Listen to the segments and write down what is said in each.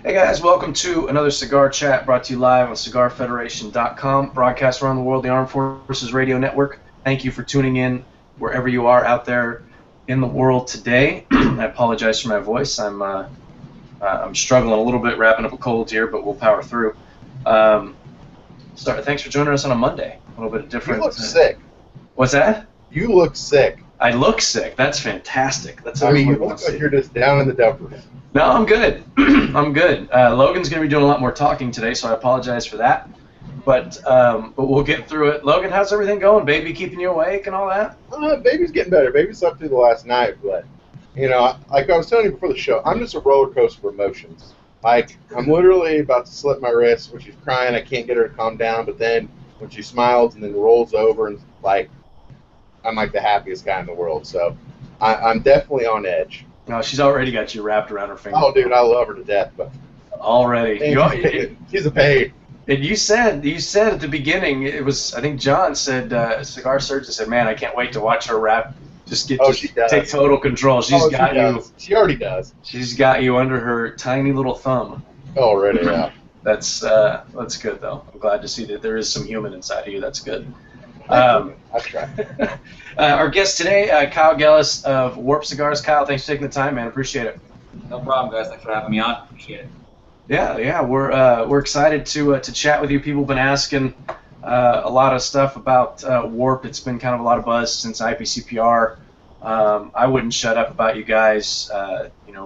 Hey guys, welcome to another Cigar Chat brought to you live on CigarFederation.com, broadcast around the world, the Armed Forces Radio Network. Thank you for tuning in wherever you are out there in the world today. I apologize for my voice. I'm struggling a little bit, wrapping up a cold here, but we'll power through. Thanks for joining us on a Monday. A little bit different. You look sick. What's that? You look sick. I look sick. That's fantastic. That's you look like you're just down in the dumper. No, I'm good. I'm good. Logan's going to be doing a lot more talking today, so I apologize for that. But we'll get through it. Logan, how's everything going? Baby keeping you awake and all that? Baby's getting better. Baby slept through the last night, but, you know, like I was telling you before the show, I'm just a roller coaster of emotions. Like, I'm literally about to slip my wrist when she's crying. I can't get her to calm down, but then when she smiles and then rolls over and, like, I'm like the happiest guy in the world. So I'm definitely on edge. No, she's already got you wrapped around her finger. Oh, dude, I love her to death. But already. She's a pain. And you said at the beginning, it was, I think John said, Cigar Surgeon said, man, I can't wait to watch her rap. Take total control. She already does. She's got you under her tiny little thumb. Already, yeah. That's good, though. I'm glad to see that there is some human inside of you. That's good. I try. Our guest today, Kyle Gellis of Warp Cigars. Kyle, thanks for taking the time, man. Appreciate it. No problem, guys. Thanks for having me on. Appreciate it. Yeah, we're excited to chat with you. People have been asking a lot of stuff about Warp. It's been kind of a lot of buzz since IPCPR. I wouldn't shut up about you guys.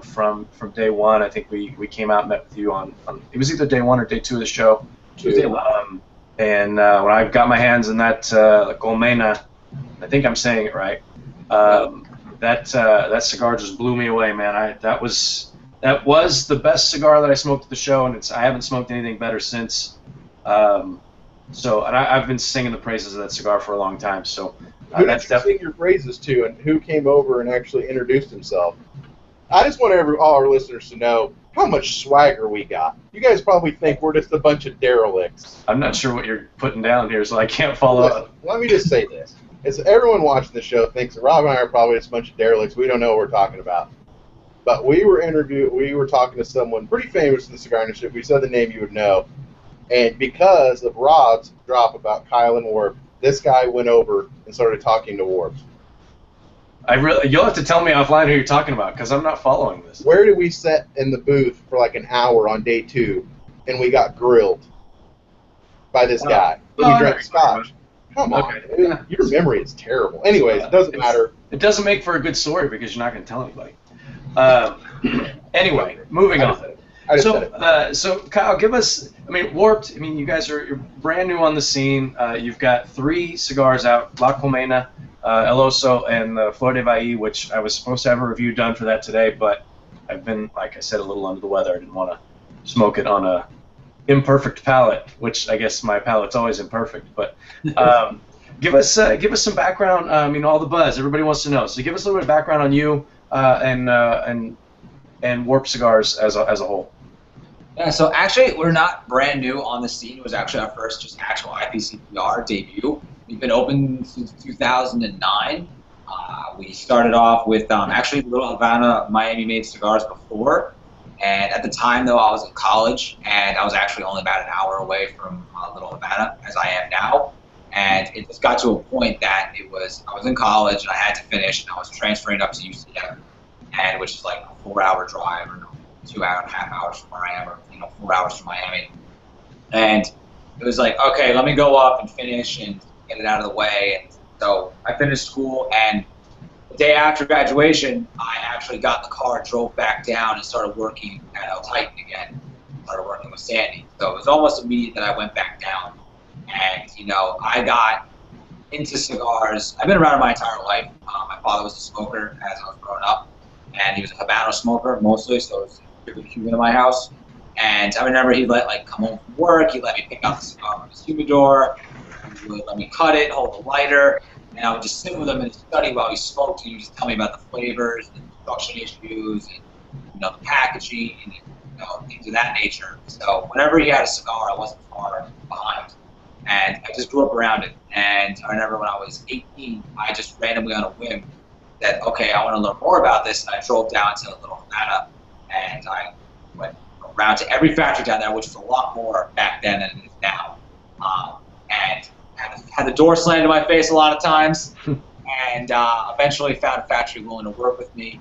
From day one. I think we came out and met with you on it was either day one or day two of the show. And when I got my hands in that Colmena, I think I'm saying it right. That cigar just blew me away, man. That was the best cigar that I smoked at the show, and I haven't smoked anything better since. And I've been singing the praises of that cigar for a long time. So who did you sing your praises to, and who came over and actually introduced himself? I just want all our listeners to know how much swagger we got. You guys probably think we're just a bunch of derelicts. I'm not sure what you're putting down here, so I can't follow up. Let me just say this. Everyone watching the show thinks that Rob and I are probably just a bunch of derelicts. We don't know what we're talking about. But we were talking to someone pretty famous in the cigar industry. We said the name you would know. And because of Rob's drop about Kyle and Warp, this guy went over and started talking to Warp. You'll have to tell me offline who you're talking about, because I'm not following this. Where did we sit in the booth for like an hour on day 2, and we got grilled by this guy? We drank scotch. Come on, okay. Dude, your memory is terrible. Anyways, it doesn't matter. It doesn't make for a good story because you're not going to tell anybody. Anyway, moving on. So Kyle, give us. Warped. You guys you're brand new on the scene. You've got 3 cigars out: La Colmena, El Oso, and the Flor de Valle, which I was supposed to have a review done for that today, but I've been, like I said, a little under the weather. I didn't want to smoke it on a imperfect palate, which I guess my palate's always imperfect. But give us some background. All the buzz. Everybody wants to know. So give us a little bit of background on you and Warp Cigars as a whole. Yeah, so actually, we're not brand new on the scene. It was actually our first just actual IPCPR debut. We've been open since 2009. We started off with actually Little Havana Miami-made cigars before. And at the time, though, I was in college, and I was actually only about an hour away from Little Havana, as I am now. And it just got to a point that I was in college, and I had to finish, and I was transferring up to UCF, and which is like a 4-hour drive, or 2.5 hours from where I am, or 4 hours from Miami. And it was like, okay, let me go up and finish and get it out of the way. And so I finished school, and the day after graduation, I actually got in the car, drove back down, and started working at El Titan again. Started working with Sandy. So it was almost immediate that I went back down. And, I got into cigars. I've been around it my entire life. My father was a smoker as I was growing up, and he was a Habano smoker mostly, so it was pretty Cuban in my house. And I remember he'd come home from work, he'd let me pick out the cigar from his humidor, he would let me cut it, hold the lighter, and I would just sit with him and study while he smoked, and he would just tell me about the flavors, the production issues, and the packaging, and things of that nature. So whenever he had a cigar, I wasn't far behind. And I just grew up around it. And I remember when I was 18, I just randomly on a whim said, okay, I want to learn more about this. And I drove down to Little Havana, and I went around around to every factory down there, which was a lot more back then than it is now. And had the door slammed in my face a lot of times, and eventually found a factory willing to work with me.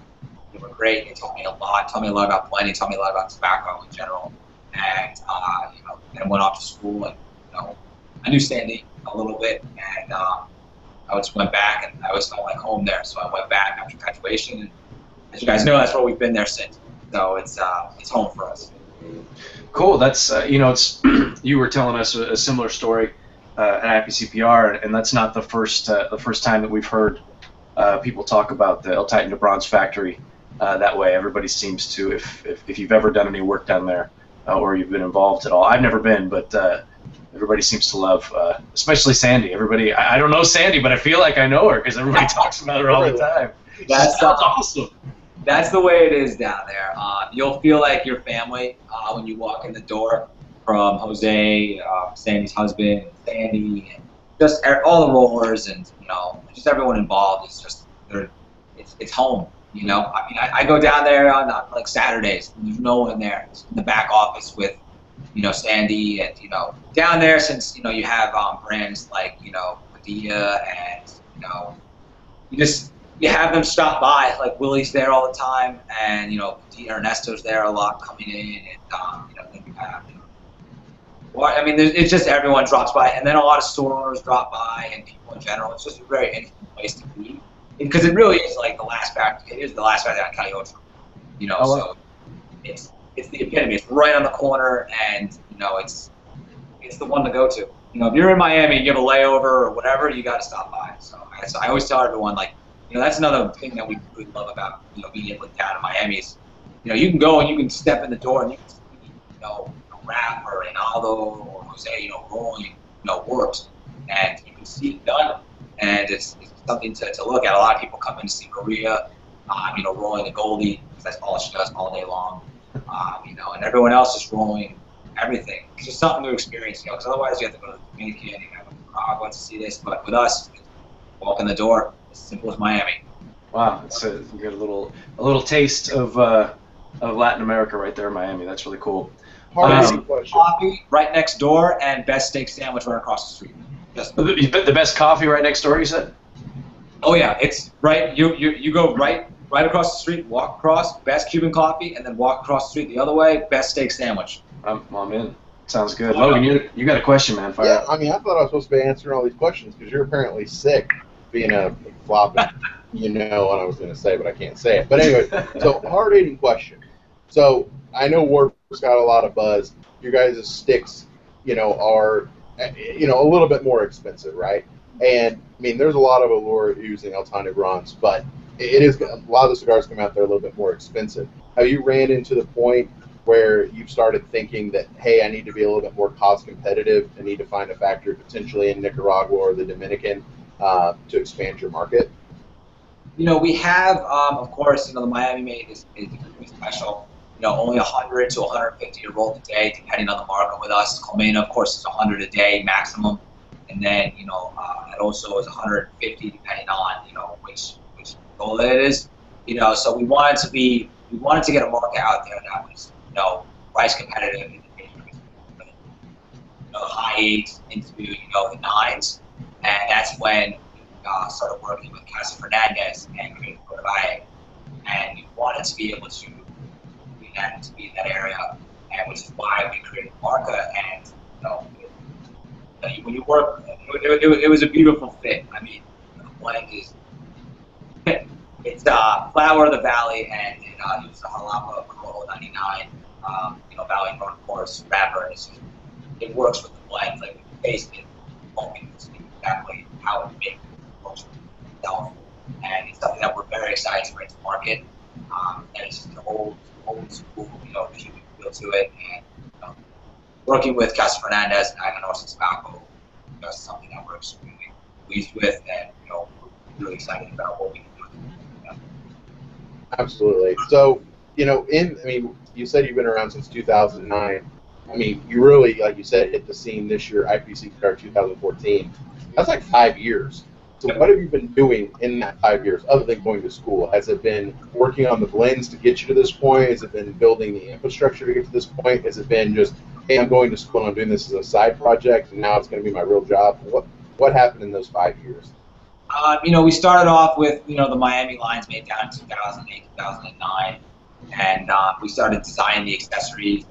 They were great. They taught me a lot about blending, taught me a lot about tobacco in general. And then went off to school, and I knew Sandy a little bit, and I just went back, and I always felt like home there. So I went back after graduation, and as you guys know, that's where we've been there since. So it's home for us. Cool. That's it's you were telling us a similar story at IPCPR, and that's not the first time that we've heard people talk about the El Titan de Bronze factory that way. Everybody seems to, if you've ever done any work down there or you've been involved at all. I've never been, but everybody seems to love, especially Sandy. Everybody, I don't know Sandy, but I feel like I know her because everybody talks about her all the time. That's awesome. That's the way it is down there. You'll feel like your family when you walk in the door, from Jose, Sandy's husband, Sandy, and just all the rollers, and just everyone involved. It's just it's home. I mean, I go down there on like Saturdays, and there's no one in there. It's in the back office with Sandy, and down there, since you have brands like Padilla, and you have them stop by, like Willie's there all the time, and Ernesto's there a lot coming in, and then you have it's just everyone drops by, and then a lot of store owners drop by, and people in general. It's just a very interesting place to be, because it really is like the last factory. It is the last factory on Calle Ocho, so it's the epitome. It's right on the corner, and it's the one to go to. If you're in Miami and you have a layover or whatever, you got to stop by. So I always tell everyone, like, that's another thing that we really love about being able to down in Miami is, you can go and you can step in the door and you can see, Raph or Ronaldo or Jose, rolling, works, and you can see it done, and it's something to look at. A lot of people come in to see Maria, rolling the Goldie, because that's all she does all day long, and everyone else is rolling everything. It's just something to experience, because otherwise you have to go to the Dominican and you have to see this, but with us, walk in the door, as simple as Miami. Wow, you get a little taste of Latin America right there in Miami. That's really cool. Coffee right next door, and best steak sandwich right across the street. The best coffee right next door, you said? Oh yeah, it's right. You go right across the street, walk across, best Cuban coffee, and then walk across the street the other way, best steak sandwich. I'm in. Sounds good. Logan, you got a question, man? Fire up. I mean, I thought I was supposed to be answering all these questions because you're apparently sick, being a flop. You know what I was going to say, but I can't say it. But anyway, so hard-hitting question. So I know Warp's got a lot of buzz. Your guys' sticks, are, a little bit more expensive, right? And I mean, there's a lot of allure using El Titan de Bronze, but it is a lot of the cigars come out there a little bit more expensive. Have you ran into the point where you've started thinking that, hey, I need to be a little bit more cost competitive, I need to find a factory potentially in Nicaragua or the Dominican to expand your market? We have, of course, the Miami made is extremely special. Only 100 to 150 a roll a day, depending on the market with us. Colmena, of course, is 100 a day maximum, and then it also is 150 depending on which roll it is. So we wanted to get a market out there that was price competitive in the high 8s into the 9s, and that's when we started working with Casa Fernandez and created Cordovalle, and we wanted to be able to be in that area, and which is why we created Marca. And when you work, it was a beautiful fit. I mean, the blend is it's Flower of the Valley, and it uses the Jalapa Corojo 99, Valley Grown, of course, wrapper. It works with the blend, like the taste it, won't see exactly how it makes it works with itself, and it's something that we're very excited to bring to market. And it's just an old school, Cuban feel to it, and working with Casa Fernandez and Ernesto Tobacco, that's something that we're extremely pleased with, and we're really excited about what we can do with it. Absolutely. So, you said you've been around since 2009. I mean, you really, like you said, hit the scene this year, IPC Cigar 2014. That's like 5 years. So what have you been doing in that 5 years other than going to school? Has it been working on the blends to get you to this point? Has it been building the infrastructure to get to this point? Has it been just, hey, I'm going to school and I'm doing this as a side project and now it's going to be my real job? What happened in those 5 years? We started off with, the Miami lines made down in 2008, 2009, and we started designing the accessories.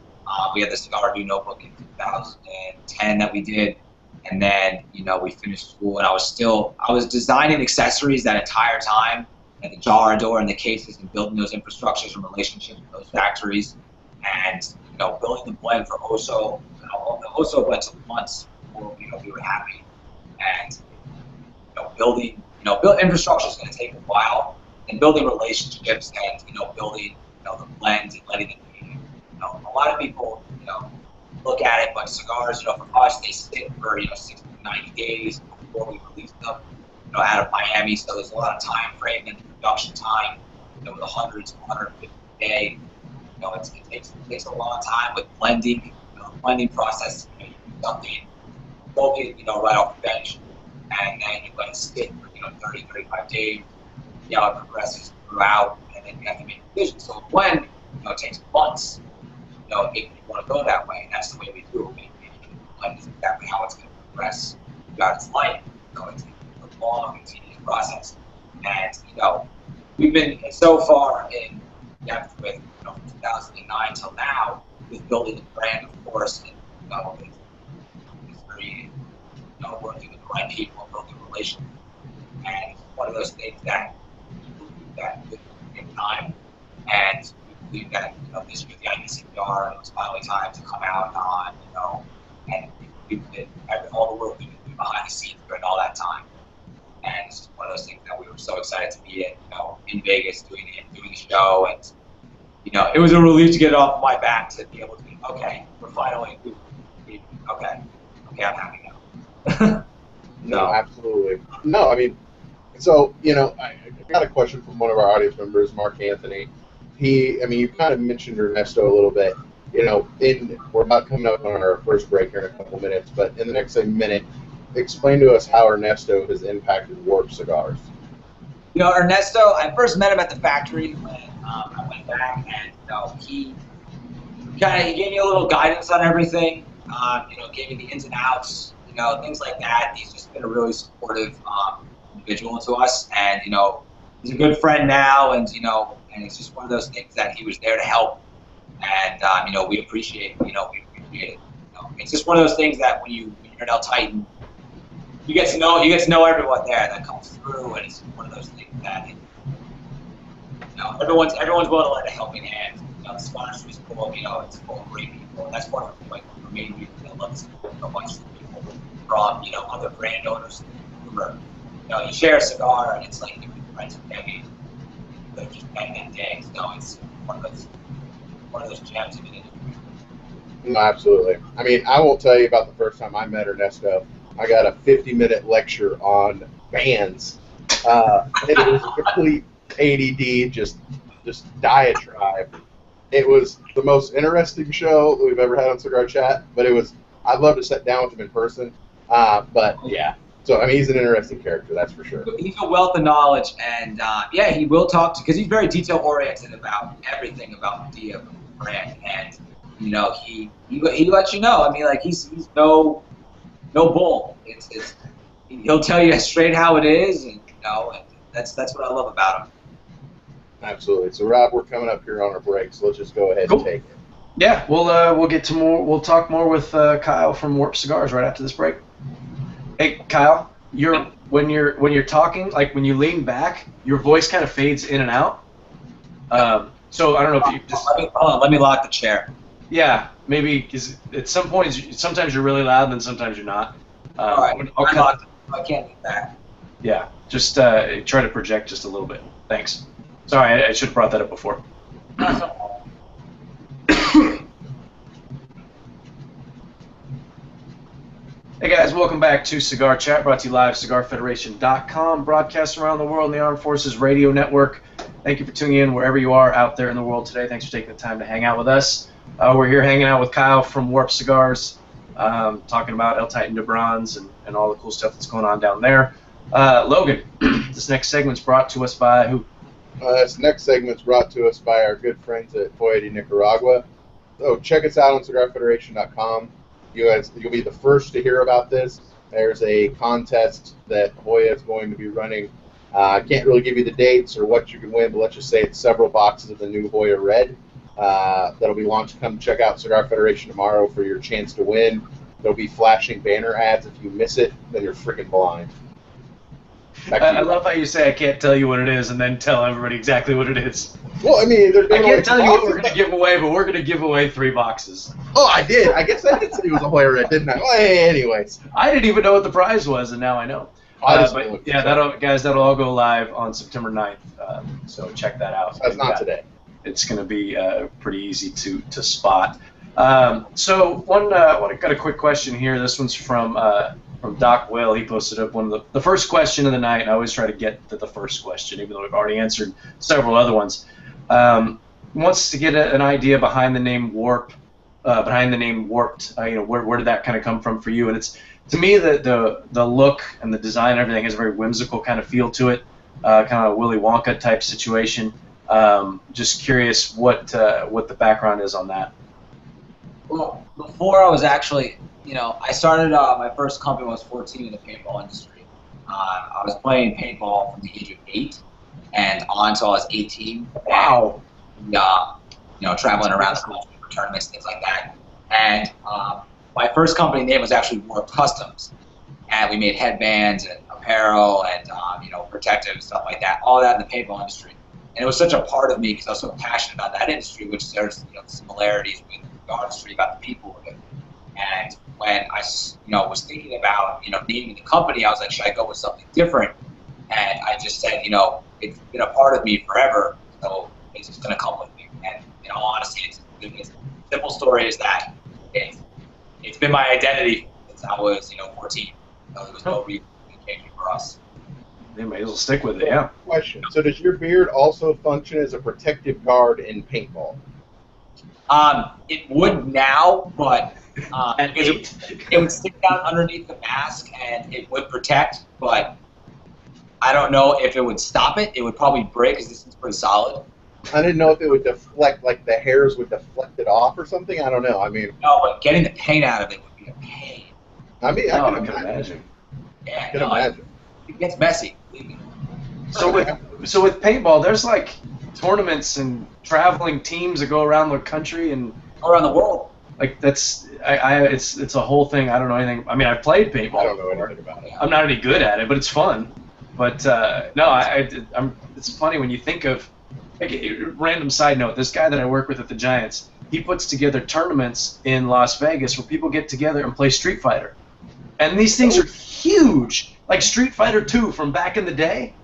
We had the Cigar Do notebook in 2010 that we did. And then, we finished school, and I was designing accessories that entire time, and the jar door and the cases, and building those infrastructures and relationships with those factories, and building the blend for Oso. The Oso blend took months before we were happy, and building infrastructure is going to take a while, and building relationships, and building the blends and letting them be. A lot of people look at it, but cigars, for us, they sit for 60 to 90 days before we release them, out of Miami. So there's a lot of time frame and production time, with 100 to 150 a day. It takes a long time with blending. The blending process, you do something, bulk it, right off the bench, and then you let it sit for 30, 35 days. It progresses throughout, and then you have to make a decision. So a blend, takes months. If you want to go that way, and that's the way we do it. Blend is exactly how it's going to progress throughout its life. It's a long, tedious process. And, we've been so far in depth with, from 2009 till now, with building the brand, of course, and, it's very, working with the right people, building relationships. And it's one of those things that will take time. And we believe that, this year the IPCPR, it was finally time to come out on, and we did all the work we did behind the scenes during all that time. And it's just one of those things that we were so excited to be in Vegas doing the show, and it was a relief to get it off my back to be able to be, okay, we're finally, okay, I'm happy now. No, absolutely. No, I mean, so, I got a question from one of our audience members, Mark Anthony. You kind of mentioned Ernesto a little bit. We're about coming up on our first break here in a couple minutes, but in the next minute, explain to us how Ernesto has impacted Warp Cigars. Ernesto, I first met him at the factory when I went back, and he gave me a little guidance on everything. Gave me the ins and outs, things like that. He's just been a really supportive individual to us, and he's a good friend now, and and it's just one of those things that he was there to help, and we appreciate it. It's just one of those things that when you're at El Titan, you get to know everyone there that comes through, and it's one of those things that everyone's willing to lend a helping hand. The sponsorship is full of it's full of great people, and that's one of the main reasons I love this so much. People from other brand owners, you share a cigar, and it's like you've been friends with decades. Just back that day, so it's one of those gems of an industry. No, absolutely. I mean, I won't tell you about the first time I met Ernesto. I got a 50-minute lecture on bands. It was a complete ADD, just diatribe. It was the most interesting show that we've ever had on Cigar Chat, but I'd love to sit down with him in person. But yeah. So, he's an interesting character, that's for sure. He's a wealth of knowledge, and he will talk to, because he's very detail-oriented about everything about the brand, and, he lets you know. He's no bull. He'll tell you straight how it is, and, and that's what I love about him. Absolutely. So, Rob, we're coming up here on our break, so let's just go ahead and take it. Yeah, we'll get to more. We'll talk more with Kyle from Warp Cigars right after this break. Hey, Kyle, when you're talking, like when you lean back, your voice kind of fades in and out. So I don't know if you just let me lock the chair. Yeah, maybe because at some points, sometimes you're really loud, and then sometimes you're not. All right, I can't get back. Yeah, just try to project just a little bit. Thanks. Sorry, I should have brought that up before. Hey guys, welcome back to Cigar Chat, brought to you live, CigarFederation.com, broadcast around the world on the Armed Forces Radio Network. Thank you for tuning in wherever you are out there in the world today. Thanks for taking the time to hang out with us. We're here hanging out with Kyle from Warp Cigars, talking about El Titan de Bronze and all the cool stuff that's going on down there. Logan, this next segment's brought to us by who? This next segment's brought to us by our good friends at Hoya de Nicaragua. So check us out on CigarFederation.com. You'll be the first to hear about this. There's a contest that Hoya is going to be running. I can't really give you the dates or what you can win, but let's just say it's several boxes of the new Hoya Red that'll be launched. Come check out Cigar Federation tomorrow for your chance to win. There'll be flashing banner ads. If you miss it, then you're freaking blind. I love how you say I can't tell you what it is and then tell everybody exactly what it is. Well, I mean, I can't tell you what we're going to give away, but we're going to give away 3 boxes. Oh, I did. I guess I did say it was a Hoya Red, didn't I? Well, anyways. I didn't even know what the prize was, and now I know. But yeah, that'll all go live on September 9th. So check that out. That's not today. It's going to be pretty easy to spot. So I got a quick question here. This one's from Doc Will. He posted up one of the first question of the night. And I always try to get to the first question, even though we've already answered several other ones. Wants to get an idea behind the name Warped. Where did that kind of come from for you? And it's, to me, the look and the design and everything has a very whimsical kind of feel to it, kind of a Willy Wonka type situation. Just curious what the background is on that. Well, before I was actually, I started my first company when I was 14 in the paintball industry. I was playing paintball from the age of 8 and on until I was 18. Wow. And, traveling around the country for tournaments, things like that. And my first company name was actually Warped Customs, and we made headbands and apparel and protective stuff like that. All that in the paintball industry, and it was such a part of me because I was so passionate about that industry, which there's similarities with the industry about the people of it. And when I was thinking about naming the company, I was like, should I go with something different? And I just said, it's been a part of me forever, so it's just gonna come with me. And in all honesty, it's the simple story is that it's been my identity since I was 14. So there was no reason to change it for us. They may as well stick with it, yeah. Question. So does your beard also function as a protective guard in paintball? It would now, but it would stick down underneath the mask and it would protect, but I don't know if it would stop it. It would probably break because this is pretty solid. I didn't know if it would deflect, like the hairs would deflect it off or something. I don't know. I mean, no, but getting the paint out of it would be a pain. I mean, I can imagine. Yeah, I can imagine. It gets messy. So with paintball, there's like tournaments and traveling teams that go around the country and around the world. Like it's a whole thing. I don't know anything. I mean, I've played paintball. I don't know anything about it. I'm not any good at it, but it's fun. But no, it's funny when you think of. Like, random side note, this guy that I work with at the Giants, he puts together tournaments in Las Vegas where people get together and play Street Fighter. And these things are huge, like Street Fighter 2 from back in the day.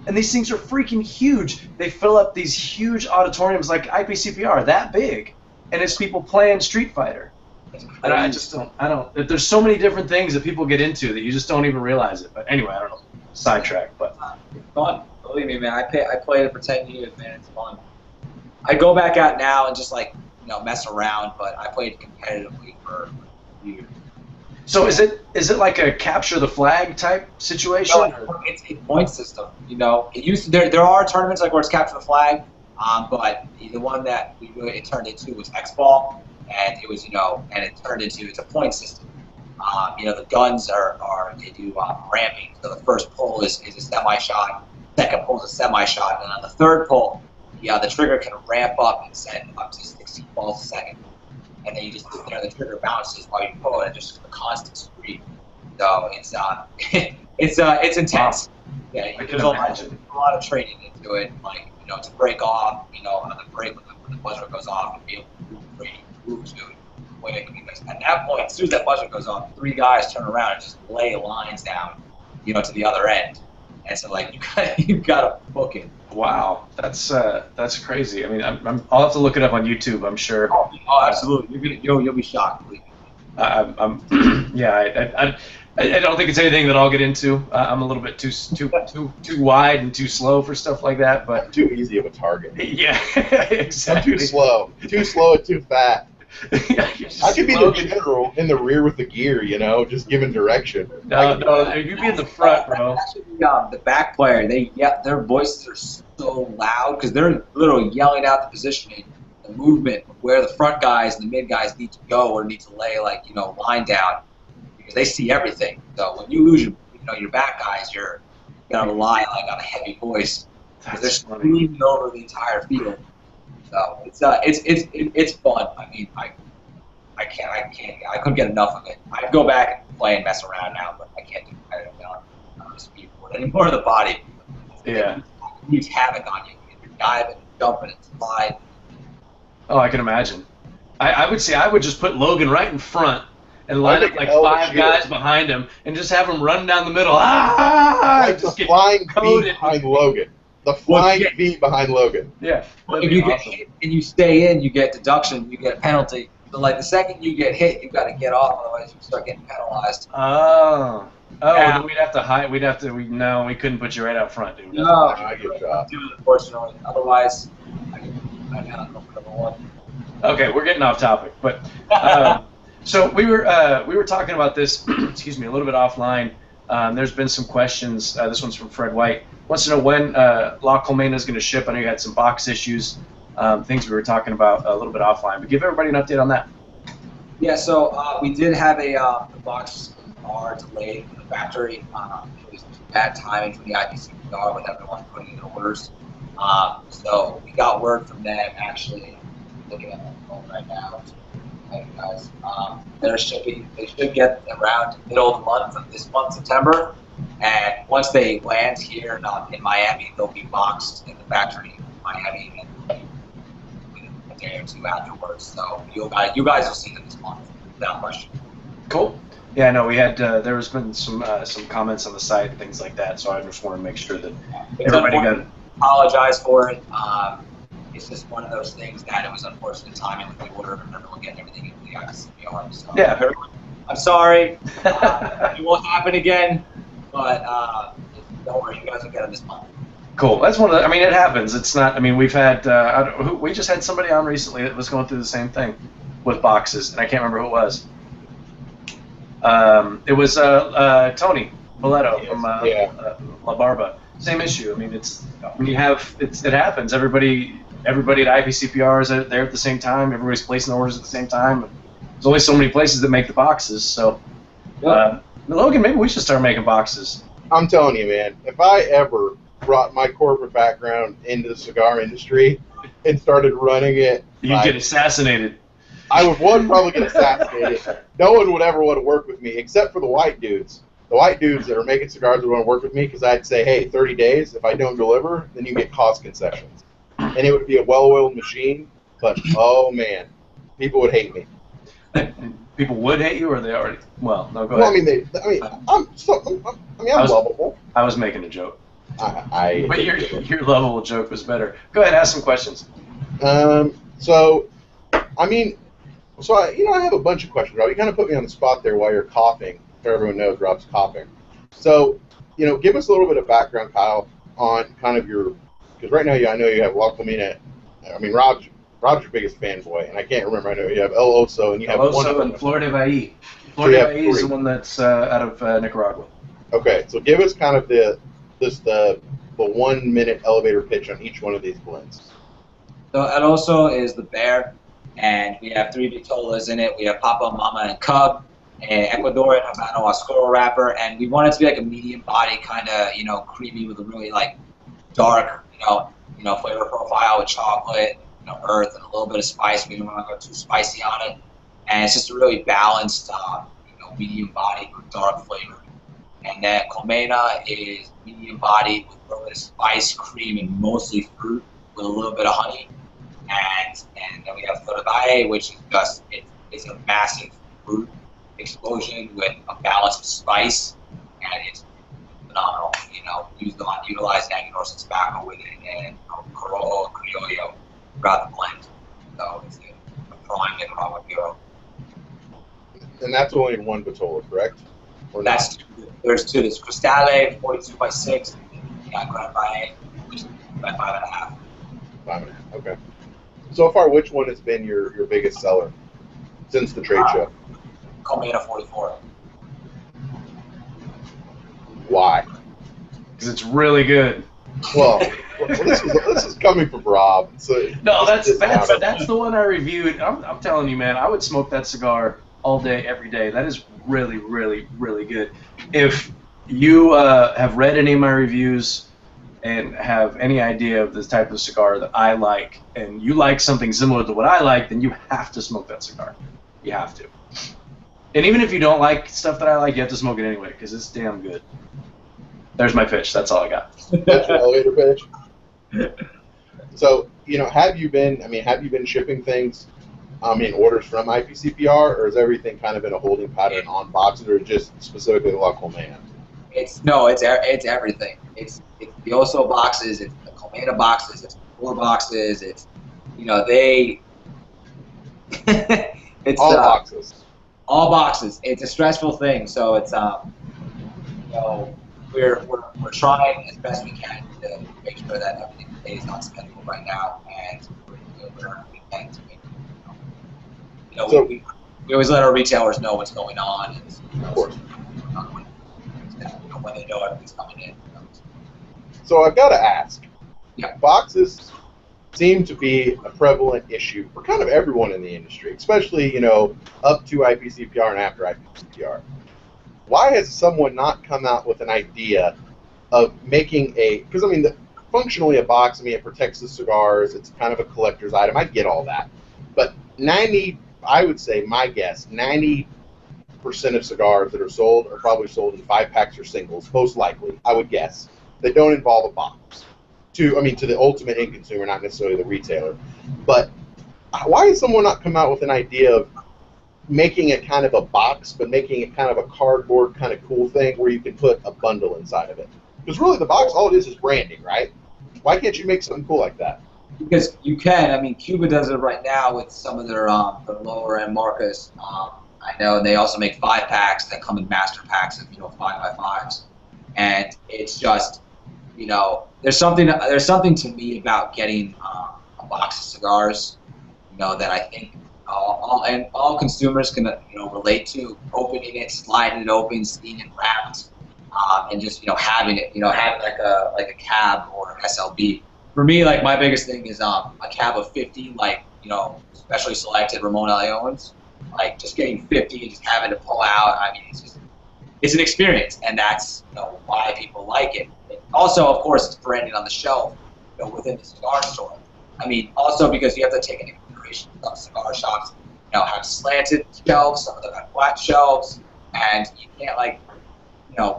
And these things are freaking huge. They fill up these huge auditoriums like IPCPR, that big. And it's people playing Street Fighter. And I don't, there's so many different things that people get into that you just don't even realize it. But anyway, I don't know, sidetrack, but. It's fun. Believe me, man. I played it for 10 years, man. It's fun. I go back out now and just mess around, but I played competitively for years. So is it like a capture the flag type situation? No, it's a point system. It used to there are tournaments like where it's capture the flag, but the one that it turned into was X-Ball, and it was and it turned into it's a point system. The guns they do ramping. So the first pull is a semi-shot. Second pull is a semi-shot, and on the third pull, the trigger can ramp up and send up to 16 balls a second. And then you just sit there, the trigger bounces while you pull it, and just a constant stream. So it's it's intense. Wow. Yeah, there's a lot of training into it, to break off, on the break when the buzzer goes off, and be able to move to it quick. Because at that point, as soon as that buzzer goes off, 3 guys turn around and just lay lines down, to the other end. And so, you've got to book it. Wow, that's crazy. I mean, I'll have to look it up on YouTube. I'm sure. Oh, absolutely. You'll be shocked. Believe me. I don't think it's anything that I'll get into. I'm a little bit too wide and too slow for stuff like that. But too easy of a target. Yeah, exactly. I'm too slow and too fat. I could be the general in the rear with the gear, you know, just giving direction. No, you'd be in the front, bro. Actually, the back player, their voices are so loud because they're literally yelling out the positioning, the movement, where the front guys and the mid guys need to go or need to lay, like, you know, line down, because they see everything. So when you lose your back guys, you're gonna rely on a heavy voice because they're screaming over the entire field. So it's fun. I mean, I couldn't get enough of it. I'd go back and play and mess around now, but I can't do competitive now. I'm not a speed board anymore. The body. Yeah. It wreaks havoc on you. You're diving, jumping, and sliding. Oh, I can imagine. I would say I would just put Logan right in front and line up like 5 guys behind him and just have him run down the middle. Like the flying V behind Logan. The flying V behind Logan. Yeah. If you get hit and you stay in, you get deduction, you get a penalty. So, like, the second you get hit, you've got to get off, otherwise you start getting penalized. Oh, then we'd have to hide. No, we couldn't put you right out front, dude. No, I get shot. Unfortunately. Otherwise, I'd have number one. Okay, we're getting off topic, but so we were talking about this. Excuse me, a little bit offline. There's been some questions. This one's from Fred White. Wants to know when La Colmena is going to ship. I know you had some box issues, things we were talking about a little bit offline. But give everybody an update on that. Yeah, so we did have the box are delayed from the factory. It was bad timing from the IPCPR with everyone putting in orders. So we got word from them, actually. I'm looking at my phone right now. Hey guys, they're shipping. They should get around middle of the month of this month, September. And once they land here in Miami, they'll be boxed in the factory in Miami within a day or two afterwards. So you guys will see them this month, without question. Cool. Yeah, no, we had there has been some comments on the site and things like that. So I just want to make sure that everybody got it. Apologize for it. It's just one of those things that it was unfortunate timing with the order and everyone getting everything into the IPCPR. So Yeah. I'm sorry. It won't happen again, but don't worry, you guys will get it this month. Cool. That's one of the. I mean, it happens. It's not. I mean, we've had. We just had somebody on recently that was going through the same thing with boxes, and I can't remember who it was. It was Tony Boletto from La Barba. Same issue. I mean, it's when you have it happens. Everybody at IPCPR is there at the same time. Everybody's placing orders at the same time. There's only so many places that make the boxes. So, Logan, maybe we should start making boxes. I'm telling you, man. If I ever brought my corporate background into the cigar industry and started running it, you'd get assassinated. I would probably get assassinated. No one would ever want to work with me except for the white dudes. The white dudes that are making cigars would want to work with me because I'd say, hey, 30 days. If I don't deliver, then you get cost concessions. And it would be a well-oiled machine, but, oh, man, people would hate me. People would hate you, or they already? Well, no, go ahead. I'm lovable. I was making a joke. But your lovable joke was better. Go ahead, ask some questions. I have a bunch of questions, Rob. You kind of put me on the spot there while you're coughing. So everyone knows Rob's coughing. So, give us a little bit of background, Kyle, on kind of because right now I know you have La Colmena. I mean, Rob's your biggest fanboy, and I can't remember. I know you have El Oso, and you have El Oso and Flor de Bahia. Flor de Bahia is the one that's out of Nicaragua. Okay, so give us kind of the 1 minute elevator pitch on each one of these blends. So El Oso is the bear, and we have 3 Vitolas in it. We have Papa, Mama, and Cub, and Ecuadorian Habano Oscuro wrapper, and we want it to be like a medium body, kind of creamy with a really like dark flavor profile with chocolate, earth, and a little bit of spice. We don't want to go too spicy on it, and it's just a really balanced, medium body with dark flavor. And then Colmena is medium bodied with a little bit of spice, cream, and mostly fruit with a little bit of honey. And then we have Flor de Bahia, which is just it's a massive fruit explosion with a balance of spice, and it's phenomenal. Utilize Anecdotes tobacco with it, and Corojo and Criollo throughout the blend. So it's a prime Nicaragua Puro. And that's only in 1 Vitola, correct? There's 2. There's Cristale, 42x6, and Gran Bahia, which is by 5.5. 5.5. Okay. So far, which one has been your biggest seller? since the trade show? Colmena 44. Why? Because it's really good. Well, this is coming from Rob. So no, that's the one I reviewed. I'm telling you, man, I would smoke that cigar all day, every day. That is really, really, really good. If you have read any of my reviews and have any idea of the type of cigar that I like, and you like something similar to what I like, then you have to smoke that cigar. You have to. And even if you don't like stuff that I like, you have to smoke it anyway, because it's damn good. There's my pitch. That's all I got. That's your elevator pitch. So, have you been shipping things, orders from IPCPR, or is everything kind of in a holding pattern on boxes, or just specifically the local man? It's everything. It's the Oso boxes, it's the Colmena boxes, it's the Core boxes, it's, they... it's all boxes. All boxes. It's a stressful thing, so it's, we're trying as best we can to make sure that everything stays on schedule right now, and we're doing whatever we can to make we always let our retailers know what's going on, and of course, when they know everything's coming in. So I've got to ask. Yeah. Boxes seem to be a prevalent issue for kind of everyone in the industry, especially up to IPCPR and after IPCPR. Why has someone not come out with an idea of making because functionally a box, it protects the cigars, it's kind of a collector's item, I get all that. But I would say, my guess, 90% of cigars that are sold are probably sold in 5-packs or singles, most likely, I would guess, that don't involve a box. To the ultimate end consumer, not necessarily the retailer. But why has someone not come out with an idea of making it kind of a box, but making it kind of a cardboard kind of cool thing where you can put a bundle inside of it? Because really the box, all it is branding, right? Why can't you make something cool like that? Because you can. Cuba does it right now with some of their lower end marcas. I know they also make 5-packs that come in master packs of 5x5s, and it's just there's something to me about getting a box of cigars, that I think all consumers can relate to, opening it, sliding it open, seeing it wrapped, and just having it, having like a cab or an SLB. For me, like my biggest thing is a cab of 50, specially selected Ramon L. Owens, just getting 50 and just having to pull out. It's an experience, and that's why people like it. Also, of course, it's branding on the shelf, within the cigar store. Also because you have to take into consideration some cigar shops, have slanted shelves, some of them have flat shelves, and you can't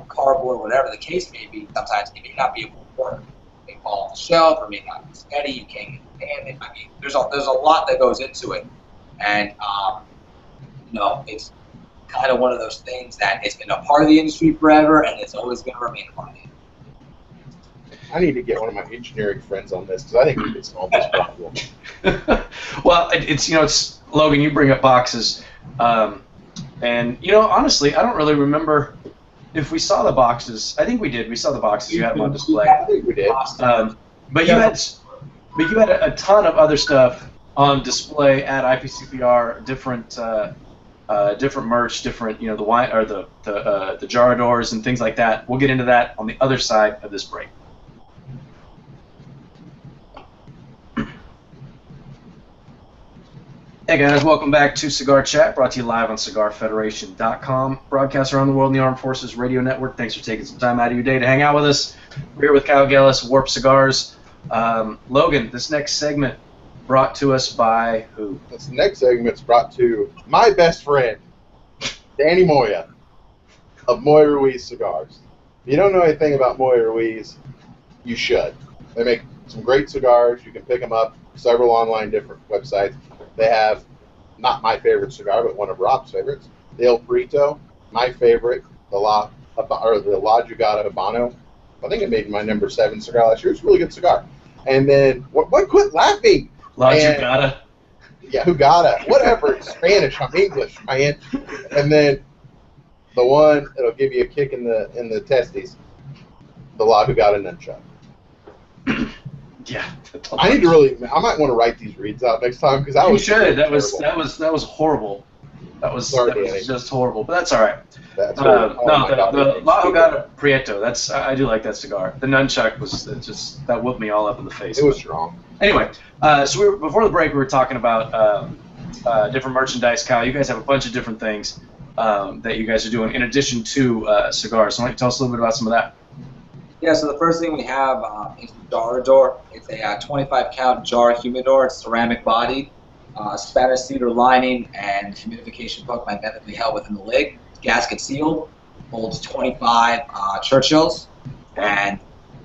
cardboard, whatever the case may be. Sometimes it may not be able to work. It may fall on the shelf, or may not be steady. You can't get it. There's a lot that goes into it, and it's kind of one of those things that it's been a part of the industry forever, and it's always going to remain a part of it. I need to get one of my engineering friends on this, because I think we could solve this problem. Well, it's Logan, you bring up boxes, and honestly, I don't really remember if we saw the boxes. I think we did. We saw the boxes. You had them on display. I think we did. But you had a ton of other stuff on display at IPCPR, different merch, different the wine or the jarradors and things like that. We'll get into that on the other side of this break. Hey guys, welcome back to Cigar Chat, brought to you live on CigarFederation.com. Broadcasts around the world in the Armed Forces Radio Network. Thanks for taking some time out of your day to hang out with us. We're here with Kyle Gellis, Warp Cigars. Logan, this next segment brought to us by who? This next segment's brought to my best friend, Danny Moya, of Moya Ruiz Cigars. If you don't know anything about Moya Ruiz, you should. They make some great cigars. You can pick them up several online different websites. They have not my favorite cigar, but one of Rob's favorites, the El Perito. My favorite, the La Jugada Habano. I think it made my number 7 cigar last year. It's a really good cigar. And then, what? Quit laughing. La Jugada. Yeah, Jugada. Whatever. It's Spanish. I'm English, man. And then the one that'll give you a kick in the testes, the La Jugada Nunchuck. Yeah. I need to I might want to write these reads out next time, because you should. That was horrible. That was Danny. just horrible, but that's all right. That's No, the La Jugada Prieto. I do like that cigar. The nunchuck that whooped me all up in the face. It was strong. Anyway, so before the break, we were talking about different merchandise. Kyle, you guys have a bunch of different things that you guys are doing in addition to cigars. So why don't you tell us a little bit about some of that? Yeah, so the first thing we have is the Jarador. It's a 25 count jar humidor. It's ceramic bodied, Spanish cedar lining, and humidification plug magnetically held within the lid. It's gasket sealed, holds 25 Churchills, and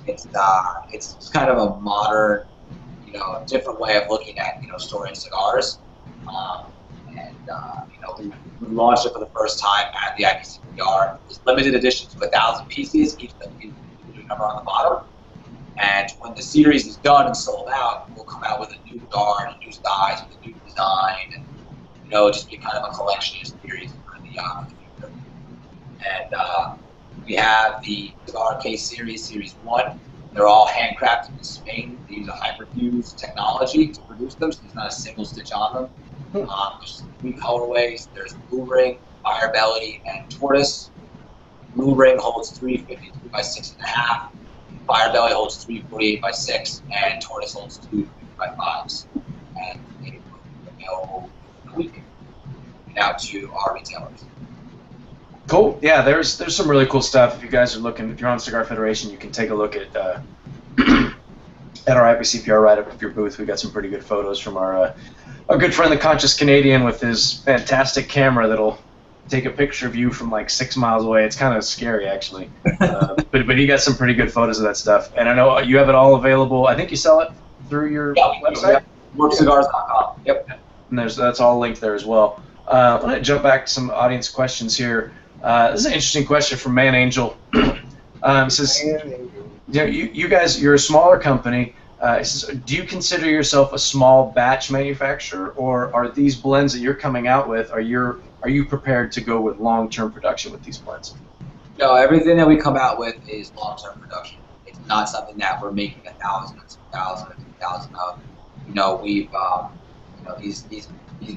it's kind of a modern, different way of looking at storing cigars. We launched it for the first time at the IPCPR. It's limited edition to 1,000 pieces, each number on the bottom. And when the series is done and sold out, we'll come out with a new jar, a new size, with a new design, and just be kind of a collectionist series for the future. And we have the Cigar Case Series, Series 1. They're all handcrafted in Spain. They use a hyperfuse technology to produce them, so there's not a single stitch on them. There's 3 colorways. There's Blue Ring, Fire Belly, and Tortoise. Blue Ring holds 352 by 6.5. Fire Belly holds 348 by 6, and Tortoise holds 2 by 5s. And they will be available in a week now to our retailers. Cool. Yeah, there's some really cool stuff. If you guys are looking, if you're on Cigar Federation, you can take a look at our IPCPR right up at your booth. We got some pretty good photos from our good friend, the Conscious Canadian, with his fantastic camera that'll take a picture of you from like 6 miles away. It's kind of scary, actually. But he got some pretty good photos of that stuff. And I know you have it all available. I think you sell it through your website? WorkCigars.com. Yep. And that's all linked there as well. I'm going to jump back to some audience questions here. This is an interesting question from Man Angel. It says, you guys, you're a smaller company. It says, do you consider yourself a small batch manufacturer, or are these blends that you're coming out with, are you prepared to go with long-term production with these blends? No, everything that we come out with is long-term production. It's not something that we're making 1,000, 2,000, 2,000 of. We've these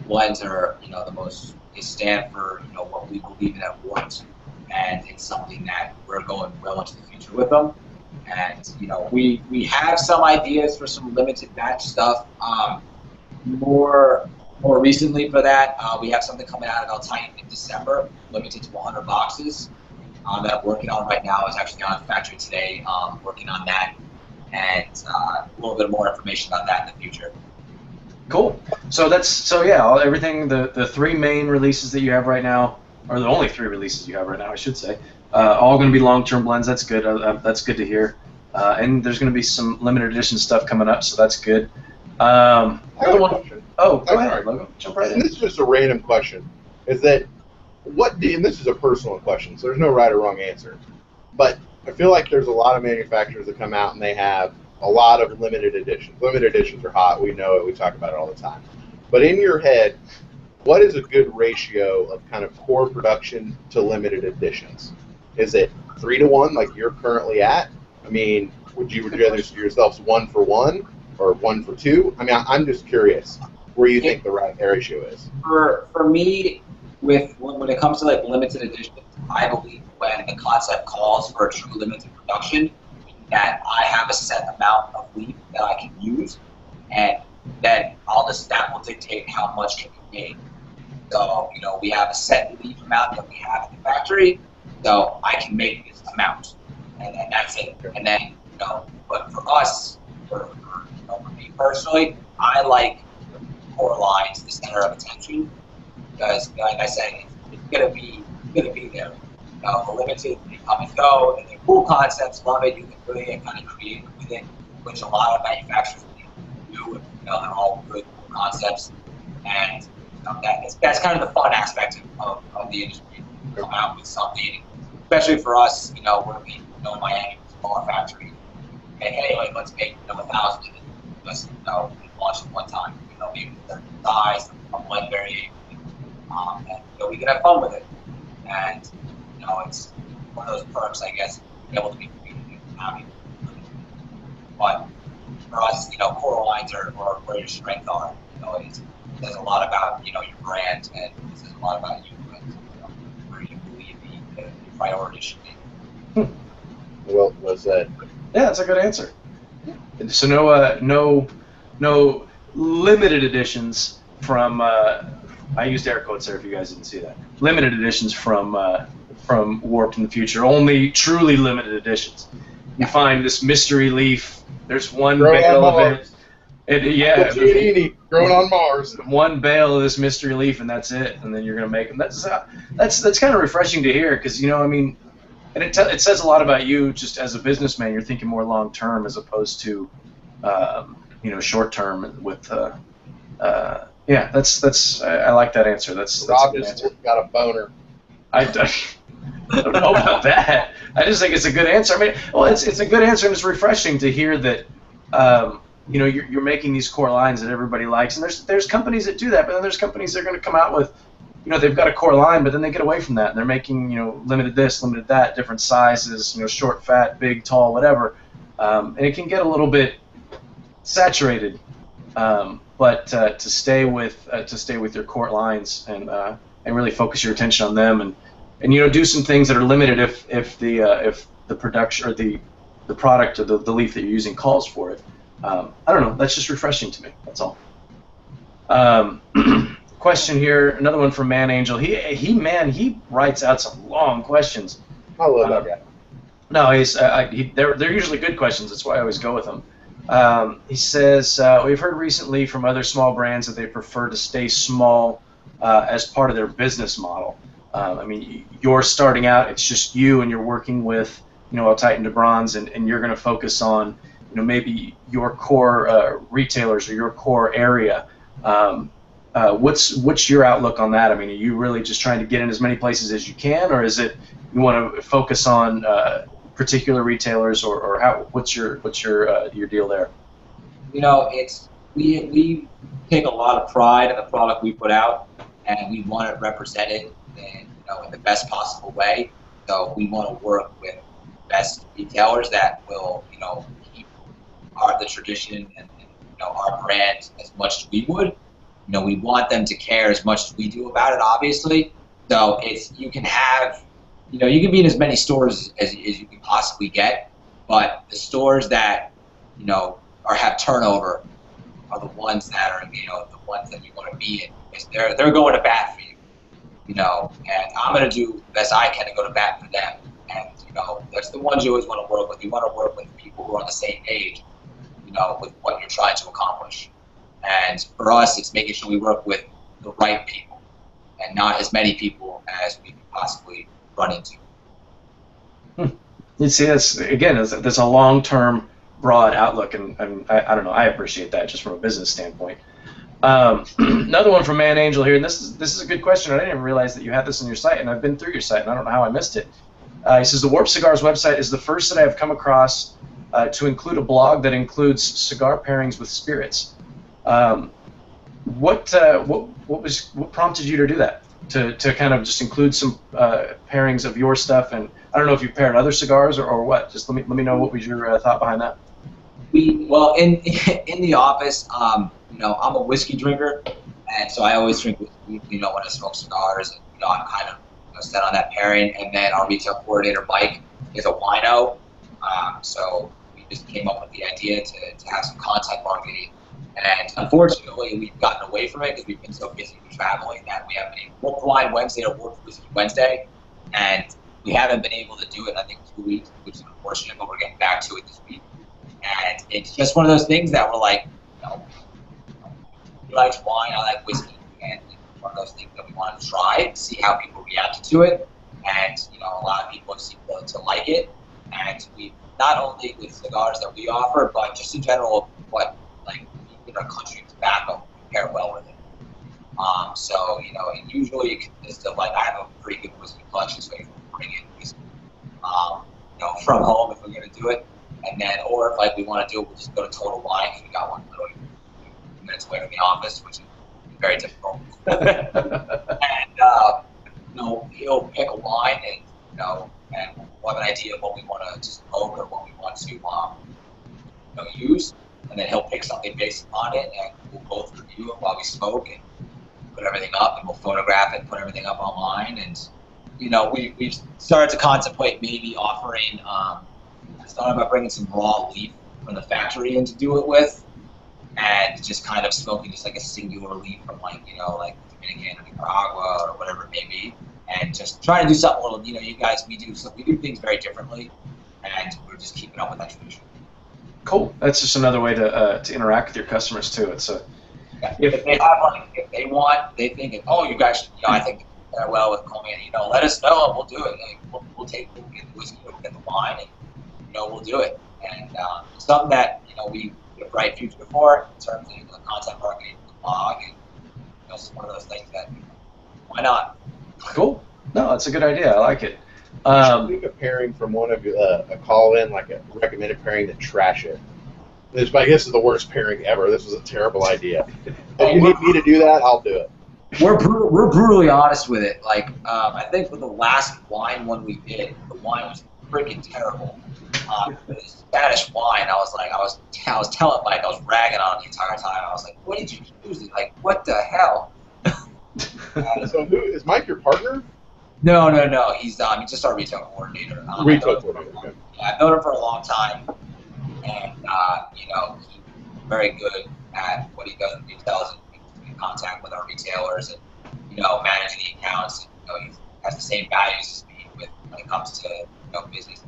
blends are the most. They stand for what we believe in at Wart, and it's something that we're going well into the future with them. And we have some ideas for some limited batch stuff. More recently for that, we have something coming out of El Titan in December, limited to 100 boxes. That I'm working on right now. I was actually on the factory today, working on that, and a little bit more information about that in the future. Cool. So everything, the 3 main releases that you have right now, or the only 3 releases you have right now, I should say, all going to be long-term blends. That's good. That's good to hear. And there's going to be some limited edition stuff coming up, so that's good. I have a question. Oh, go ahead, Logo. Jump right in. This is just a random question. Is that and this is a personal question, so there's no right or wrong answer. But I feel like there's a lot of manufacturers that come out and they have a lot of limited editions. Limited editions are hot. We know it. We talk about it all the time. But in your head, what is a good ratio of kind of core production to limited editions? Is it 3 to 1 like you're currently at? I mean, would you rather see yourselves 1 for 1 or 1 for 2? I mean, I'm just curious where you think the right ratio is. For me, when it comes to like limited editions, I believe when the concept calls for a true limited production, that I have a set amount of leaf that I can use, and then that will dictate how much can be made. So, we have a set leaf amount that we have at the factory, so I can make this amount, and that's it. And then, but for us, for me personally, I like core lines, the center of attention, because, like I said, it's gonna be there. The limited, they come and go, and they're cool concepts, love it, you can really get kind of creative with it, which a lot of manufacturers do, they're all good cool concepts, and that's kind of the fun aspect of the industry, come out with something, especially for us, where we, in Miami, it's a smaller factory, and anyway, let's make 1,000 of it, let's launch it one time, maybe the size, a blend variation, and we can have fun with it, and it's one of those perks, I guess, being able to be creative and happy. But for us, core lines are where your strength are. It's says a lot about, your brand, and it says a lot about you and where you believe the priorities should be. Well said. Yeah, that's a good answer. So no limited editions from. I used air quotes there if you guys didn't see that. Limited editions from Warped in the future. Only truly limited editions. You find this mystery leaf. There's one bale of it. Growing on Mars. One bale of this mystery leaf, and that's it. And then you're gonna make them. That's kind of refreshing to hear, because and it says a lot about you just as a businessman. You're thinking more long term as opposed to short term with. I like that answer. That's Rob a good just answer. got a boner. I don't know about that. I just think it's a good answer. I mean, well, it's a good answer, and it's refreshing to hear that. You're making these core lines that everybody likes, and there's companies that do that, but then there's companies that are going to come out with, they've got a core line, but then they get away from that, and they're making, limited this, limited that, different sizes, short, fat, big, tall, whatever, and it can get a little bit saturated. But to stay with your core lines and really focus your attention on them, and do some things that are limited if the production or the product or the leaf that you're using calls for it. I don't know. That's just refreshing to me. That's all. Question here, another one from Man Angel. He writes out some long questions. I love that guy. No, they're usually good questions. That's why I always go with them. He says, we've heard recently from other small brands that they prefer to stay small as part of their business model. You're starting out, it's just you, and you're working with, Titan to Bronze, and you're going to focus on, maybe your core retailers or your core area. What's your outlook on that? Are you really just trying to get in as many places as you can, or is it you want to focus on particular retailers, or how? What's your deal there? We take a lot of pride in the product we put out, and we want it represented in the best possible way. So we want to work with best retailers that will keep the tradition and our brand as much as we would. We want them to care as much as we do about it, obviously. So you can be in as many stores as you can possibly get, but the stores that have turnover are the ones that are the ones that you want to be in, because they're going to bat for you, and I'm going to do the best I can to go to bat for them. And that's the ones you always want to work with. You want to work with people who are on the same page, with what you're trying to accomplish. And for us, it's making sure we work with the right people and not as many people as we can possibly run into. You see, that's a long-term, broad outlook, and I don't know. I appreciate that just from a business standpoint. Another one from Man Angel here, and this is a good question. I didn't even realize that you had this on your site, and I've been through your site, and I don't know how I missed it. He says, the Warp Cigars website is the first that I have come across to include a blog that includes cigar pairings with spirits. What prompted you to do that? To kind of just include some pairings of your stuff, and I don't know if you paired other cigars or what. Just let me know what was your thought behind that. In the office, I'm a whiskey drinker, and so I always drink whiskey, when I smoke cigars, and I'm kind of set on that pairing. And then our retail coordinator Mike is a wino, so we just came up with the idea to have some content marketing. And unfortunately, we've gotten away from it because we've been so busy traveling that we haven't been able to work Wine Wednesday or work Whiskey Wednesday, and we haven't been able to do it in, I think, 2 weeks, which is unfortunate, but we're getting back to it this week. And it's just one of those things that we're like, he likes wine, I like whiskey, and it's one of those things that we want to try, see how people react to it. And a lot of people seem to like it. And we not only with cigars that we offer, but just in general, what in our country tobacco pair well with it. And usually it consists of I have a pretty good whiskey collection, so I can bring in whiskey, from home if we're going to do it. And then, or if we want to do it, we'll just go to Total Wine, because we got one literally 2 minutes away from the office, which is very difficult. And he'll pick a wine, and and we'll have an idea of what we want to smoke or what we want to use, and then he'll pick something based upon it, and we'll both review it while we smoke and put everything up, and we'll photograph it, put everything up online, and we've started to contemplate maybe offering. I thought about bringing some raw leaf from the factory in to do it with, and just kind of smoking just like a singular leaf from like Dominican or Nicaragua or whatever it may be, and just trying to do something a little. You guys, we do things very differently, and we're just keeping up with that tradition. Cool. That's just another way to interact with your customers too. It's a if they have they think, oh, you guys, I think well with Colombian, let us know and we'll do it. Like, we'll get the whiskey, we'll get the wine, and we'll do it. And something that we have a bright future for in terms of the content marketing, the blog, and it's one of those things that why not? Cool. No, that's a good idea. I like it. You should leave a pairing from one of a call-in, like a recommended pairing to trash it. I guess is the worst pairing ever. This was a terrible idea. If you need me to do that, I'll do it. We're brutally honest with it. Like I think with the last wine one we did, the wine was freaking terrible. It was Spanish wine. I was telling Mike, I was ragging on it the entire time. I was like, what did you use? Like, what the hell? So is Mike your partner? No. He's just our retail coordinator. Retail coordinator. Okay. I've known him for a long time, and he's very good at what he does in retail, and in contact with our retailers, and managing the accounts. And, he has the same values as me when it comes to business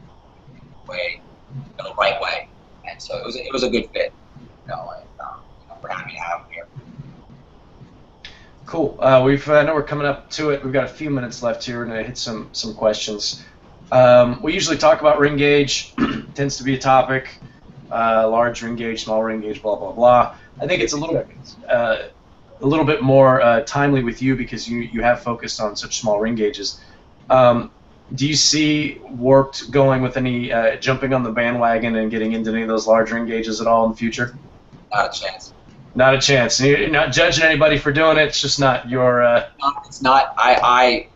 the right way, and so it was a good fit. And, we're happy to have him here. Cool. I know we're coming up to it. We've got a few minutes left here, and I hit some questions. We usually talk about ring gauge. Tends to be a topic. Large ring gauge, small ring gauge, blah blah blah. I think it's a little bit more timely with you because you have focused on such small ring gauges. Do you see Warped going with any jumping on the bandwagon and getting into any of those large ring gauges at all in the future? Not a chance. Not a chance. You're not judging anybody for doing it. It's just not your. It's not. I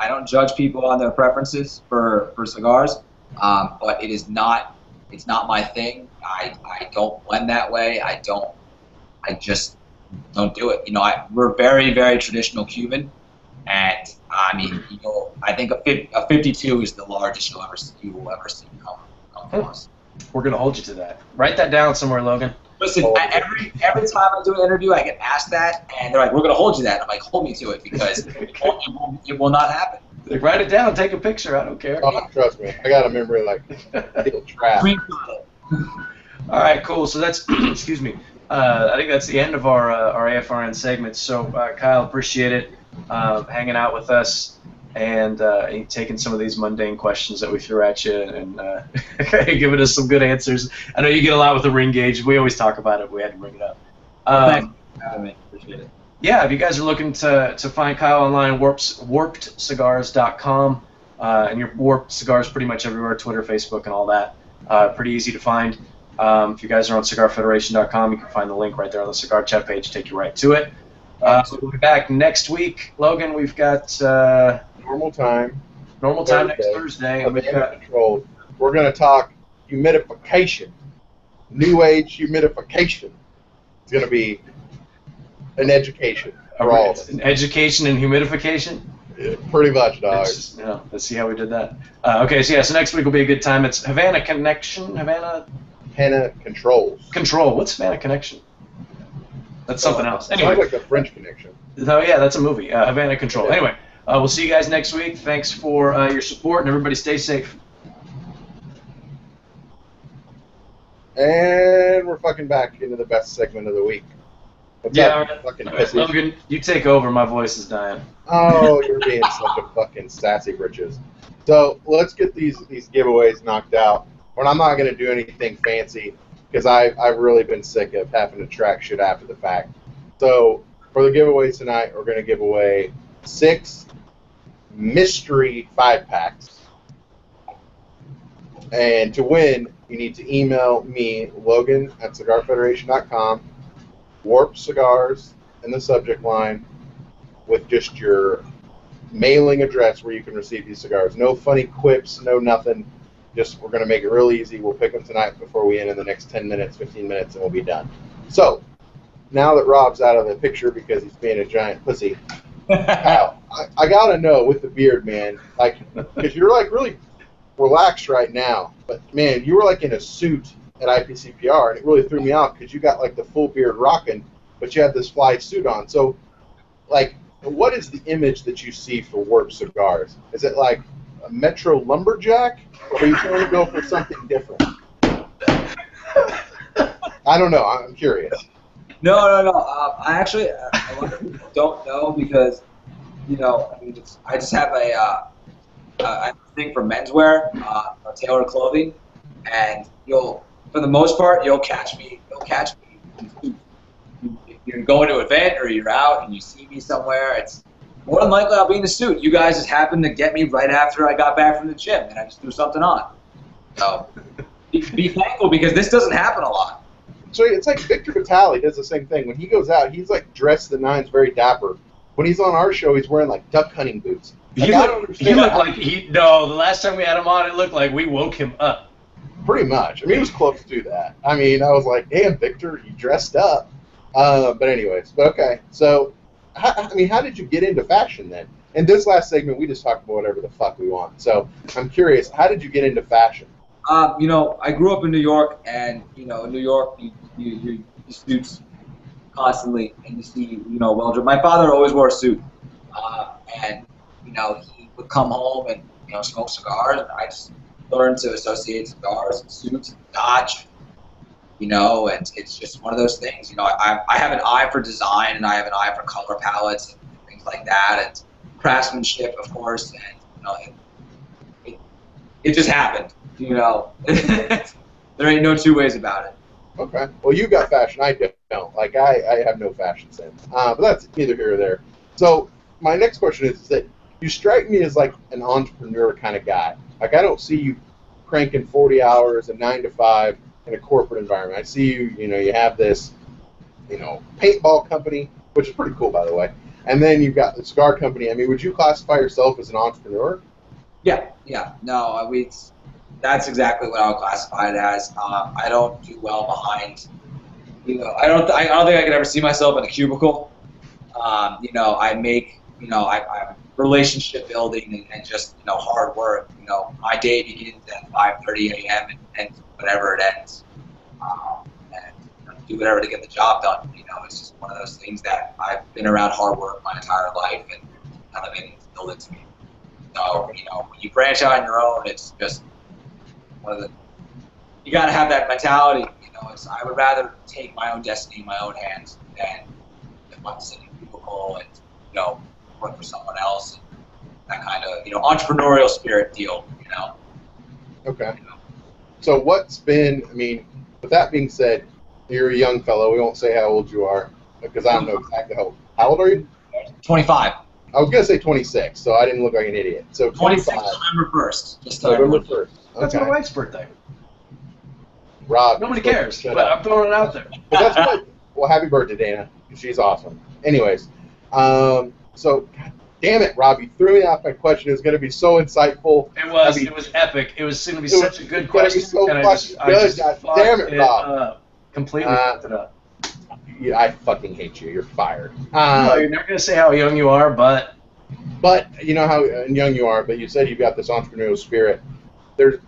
don't judge people on their preferences for cigars, but it is not. It's not my thing. I don't blend that way. I just don't do it. We're very, very traditional Cuban, and I mean, I think a 52 is the largest you will ever see come from us. We're gonna hold you to that. Write that down somewhere, Logan. Listen, every time I do an interview, I get asked that, and they're like, "We're gonna hold you that." I'm like, "Hold me to it because it will not happen." Like, write it down, take a picture. I don't care. Oh, trust me, I got a memory like trap. All right, cool. So that's excuse me. I think that's the end of our AFRN segment. So Kyle, appreciate it hanging out with us and taking some of these mundane questions that we threw at you and giving us some good answers. I know you get a lot with the ring gauge. We always talk about it. But we had to bring it up. Thanks for having me. Appreciate it. Yeah, if you guys are looking to find Kyle online, warpedcigars.com, and your Warped Cigars pretty much everywhere, Twitter, Facebook, and all that. Pretty easy to find. If you guys are on CigarFederation.com, you can find the link right there on the CigarChat page, take you right to it. So we'll be back next week. Logan, we've got normal time next Thursday. And controlled. We're going to talk humidification, new age humidification. It's going to be an education for all of us. An education in humidification? Yeah, pretty much, dog. Let's see how we did that. Okay, so next week will be a good time. It's Havana Connection. Havana Controls. Control. What's Havana Connection? That's something else. Anyway. Sounds like the French Connection. Oh, yeah, that's a movie. Havana Control. Anyway, we'll see you guys next week. Thanks for your support, and everybody stay safe. And we're fucking back into the best segment of the week. What's up, fucking pussy? Logan, you take over. My voice is dying. Oh, you're being such a fucking sassy britches. So let's get these giveaways knocked out. But I'm not going to do anything fancy because I've really been sick of having to track shit after the fact. So for the giveaways tonight, we're going to give away 6 mystery 5-packs. And to win, you need to email me, Logan, at CigarFederation.com, Warp Cigars in the subject line with just your mailing address where you can receive these cigars. No funny quips, no nothing. Just we're going to make it real easy. We'll pick them tonight before we end in the next 10 minutes, 15 minutes, and we'll be done. So now that Rob's out of the picture because he's being a giant pussy, Kyle, I gotta know with the beard, man, like, because you're like really relaxed right now, but man, you were like in a suit at IPCPR, and it really threw me off because you got like the full beard rocking, but you had this fly suit on. So, like, what is the image that you see for Warped Cigars? Is it like a Metro lumberjack, or are you trying to go for something different? I don't know. I'm curious. No. I actually, a lot of people don't know because, you know, I mean, I just have a thing for menswear, tailored clothing, and for the most part, you'll catch me in suits. If you're going to an event or you're out and you see me somewhere, it's more than likely I'll be in a suit. You guys just happened to get me right after I got back from the gym, and I just threw something on. So be thankful because this doesn't happen a lot. So it's like Victor Vitale does the same thing. When he goes out, he's like dressed to the nines, very dapper. When he's on our show, he's wearing like duck hunting boots. Like, he looked like the last time we had him on, it looked like we woke him up. Pretty much. I mean, it was close to that. I mean, I was like, damn, Victor, you dressed up. But anyways, okay. So, how did you get into fashion then? In this last segment, we just talked about whatever the fuck we want. So, I'm curious, how did you get into fashion? You know, I grew up in New York, and, you know, in New York, you suits constantly, and you see, you know, well-dressed. My father always wore a suit, and, you know, he would come home and, you know, smoke cigars, and I just learned to associate cigars and suits and Dodge, you know, and it's just one of those things. You know, I have an eye for design, and I have an eye for color palettes and things like that, and craftsmanship, of course, and, you know, it just happened, you know. There ain't no two ways about it. Okay. Well, you got fashion. I don't. Like, I have no fashion sense. But that's neither here or there. So my next question is that you strike me as like an entrepreneur kind of guy. Like, I don't see you cranking 40 hours and 9 to 5 in a corporate environment. I see you, you know, you have this, you know, paintball company, which is pretty cool, by the way. And then you've got the cigar company. I mean, would you classify yourself as an entrepreneur? Yeah. No, that's exactly what I would classify it as. I don't do well behind, you know, I don't think I could ever see myself in a cubicle. You know, I I'm relationship building and just, you know, hard work. You know, my day begins at 5:30 a.m. and ends whenever it ends. And you know, do whatever to get the job done. You know, it's just one of those things that I've been around hard work my entire life and kind of instilled into me. So, you know, when you branch out on your own, it's just you got to have that mentality. You know, I would rather take my own destiny in my own hands than if I'm sitting in a cubicle and, you know, work for someone else. And that kind of, you know, entrepreneurial spirit deal, you know. Okay. You know. So what's been, I mean, with that being said, you're a young fellow. We won't say how old you are because I don't know exactly how old are you? 25. I was going to say 26, so I didn't look like an idiot. So 26 November 1st. Just November 1st. Okay. That's my wife's birthday. Rob. Nobody cares, but I'm throwing it out there. But that's good. Well, happy birthday, Dana. She's awesome. Anyways, so, God damn it, Rob, you threw me off my question. It was going to be so insightful. It was epic. It was going to be such a good question. So and I just God damn it, Rob. Completely fucked it up. Yeah, I fucking hate you. You're fired. No, you're not going to say how young you are, but you know how young you are, but you said you've got this entrepreneurial spirit.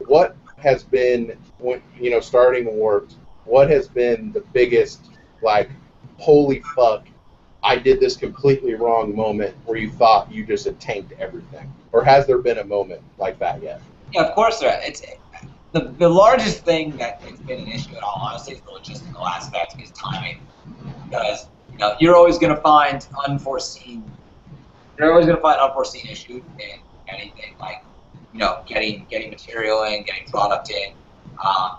What has been, you know, starting Warped, what has been the biggest, like, holy fuck, I did this completely wrong moment where you thought you just had tanked everything? Or has there been a moment like that yet? Yeah, of course there is. The largest thing that has been an issue, in all honesty, is the logistical aspect, is timing. Because, you know, you're always going to find unforeseen issues in anything, like, you know, getting material in, getting product in.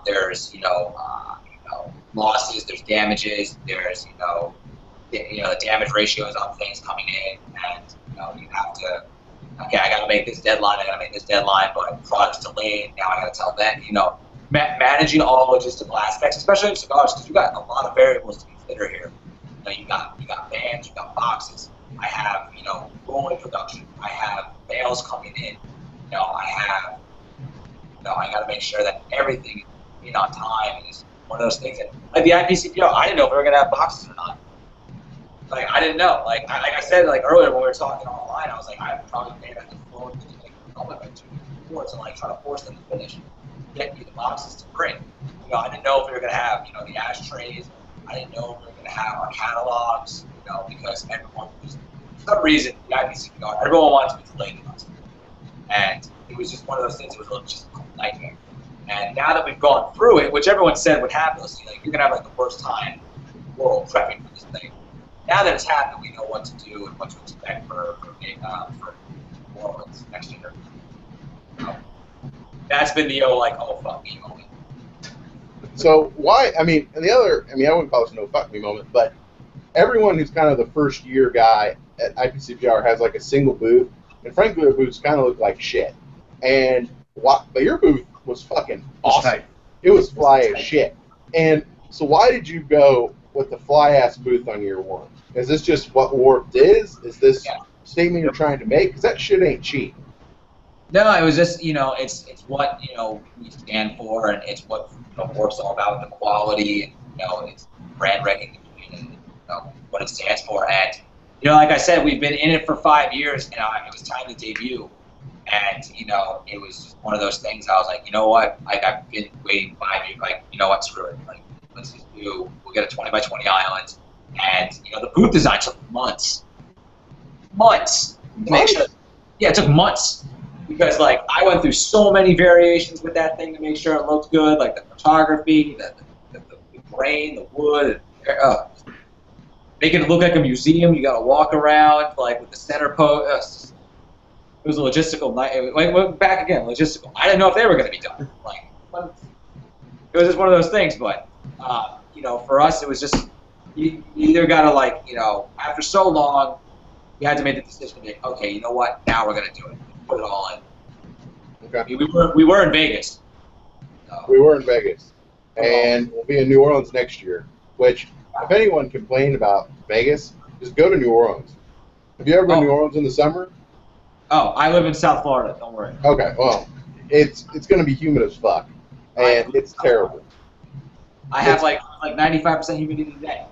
There's, you know, losses, there's damages, there's, you know, the damage ratios on things coming in, and, you know, you have to, okay, I got to make this deadline, but product's delayed, now I got to tell them, you know, managing all logistical aspects, especially in cigars, because you got a lot of variables to consider here. You know, you got bands, you got boxes. I have, you know, rolling production. I have bales coming in. You know, I got to make sure that everything is on time. And it's one of those things that, like the IPCPR, I didn't know if we were going to have boxes or not. Like I didn't know. Like I said like earlier when we were talking online, I was like, I probably made a phone like helmet by 2 before to like try to force them to finish, get me the boxes to bring. You know, I didn't know if we were gonna have the ashtrays. I didn't know if we were gonna have our catalogs. You know, because everyone was for some reason the IPC everyone wanted to be delayed to us, and it was just one of those things. It was a logistical nightmare. And now that we've gone through it, which everyone said would happen, like you're gonna have like the worst time world prepping for this thing. Now that it's happened, we know what to do and what to expect for Orleans next year. That's been the oh fuck me moment. So why? I mean, and I wouldn't call this no fuck me moment, but everyone who's kind of the first year guy at IPCPR has like a single booth, and frankly, their booths kind of look like shit. And but your booth was fucking awesome. It was fly as shit. And so why did you go with the fly ass booth on year one? Is this just what Warped is? Is this statement you're trying to make? Because that shit ain't cheap. No, it was just, it's what, we stand for, and it's what Warped's all about, the quality, and, it's brand recognition, and, what it stands for. And, like I said, we've been in it for 5 years, and it was time to debut. And, it was just one of those things. I was like, you know what? Like, I've been waiting 5 years. Like, you know what? Screw it. Like, let's just we'll get a 20 by 20 island. And, the booth design took months. Months. To make sure. Yeah, it took months. Because, like, I went through so many variations with that thing to make sure it looked good. Like, the photography, the grain, the wood. Making it look like a museum. You got to walk around, like, with the center post. It was a logistical night. Like, back again, logistical. I didn't know if they were going to be done. Like, it was just one of those things. But, for us, it was just, you either got to, like, after so long, you had to make the decision to be, okay, you know what, now we're going to do it. Put it all in. Okay. We were in Vegas. So. We were in Vegas. And we'll be in New Orleans next year, which, if anyone complained about Vegas, just go to New Orleans. Have you ever been to New Orleans in the summer? Oh, I live in South Florida. Don't worry. Okay, well, it's going to be humid as fuck, and it's terrible. I have like 95% humidity today.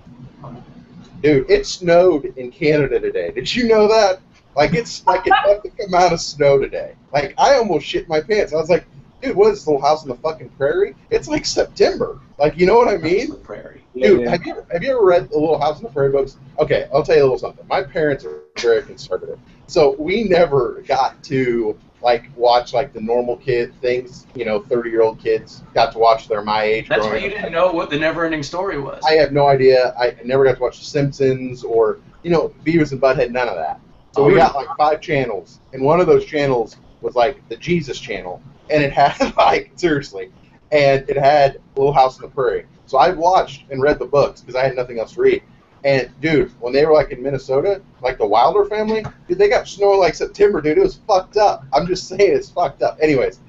Dude, it snowed in Canada today. Did you know that? Like, it's like an epic amount of snow today. Like, I almost shit my pants. I was like, dude, what is this, Little House on the fucking Prairie? It's like September. Like, you know what I mean? Prairie. Dude, yeah. Have you ever read the Little House on the Prairie books? Okay, I'll tell you a little something. My parents are very conservative. So we never got to, like, watch, like, the normal kid things, 30-year-old kids got to watch. They're my age. That's why you didn't know what the Never-Ending Story was. I have no idea. I never got to watch The Simpsons or, Beavis and Butthead, none of that. So we got, like, 5 channels, and one of those channels was, like, the Jesus channel, and it had, like, seriously, and it had Little House on the Prairie. So I watched and read the books because I had nothing else to read. And, dude, when they were, like, in Minnesota, like the Wilder family, dude, they got snow in, like, September, dude. It was fucked up. I'm just saying it's fucked up. Anyways,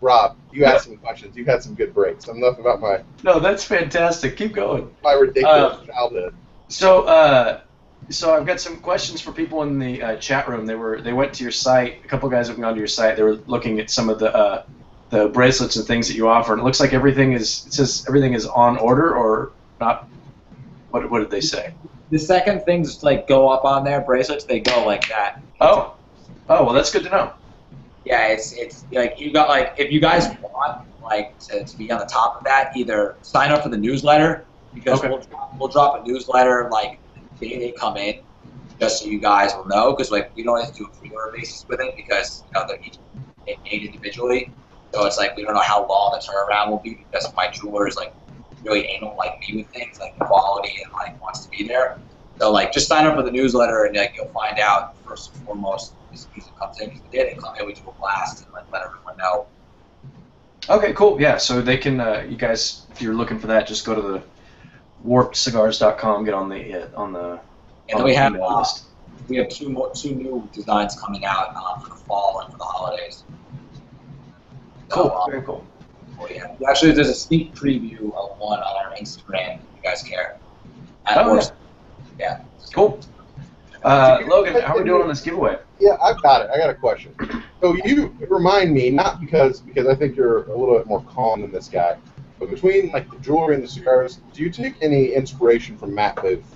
Rob, you asked some questions. You've had some good breaks. Enough about my... No, that's fantastic. Keep going. My ridiculous childhood. So I've got some questions for people in the chat room. They went to your site. A couple guys have gone to your site. They were looking at some of the bracelets and things that you offer, and it looks like everything says everything is on order or not. What did they say? The second things like go up on their bracelets, they go like that. Oh, well, that's good to know. Yeah, it's like you got like if you guys want like to be on the top of that, either sign up for the newsletter because we'll drop a newsletter like the day they come in, just so you guys will know because like we don't have to do a pre-order basis with it because they're each made individually. So it's like we don't know how long the turnaround will be because my jeweler is like really anal like me with things like quality and like wants to be there. So like just sign up for the newsletter and like you'll find out first and foremost as soon as it comes in. Because the day they come in, we do a blast and like let everyone know. Okay, cool. Yeah, so they can you guys if you're looking for that, just go to the warpedcigars.com, get on the and then we have list. We have two new designs coming out for the fall and for the holidays. Cool. So, very cool. Oh yeah. Actually, there's a sneak preview of one on our Instagram if you guys care. Yeah. Cool. Logan, how are we doing on this giveaway? Yeah, I've got it. I got a question. So you remind me, not because I think you're a little bit more calm than this guy, but between like the jewelry and the cigars, do you take any inspiration from Matt Booth?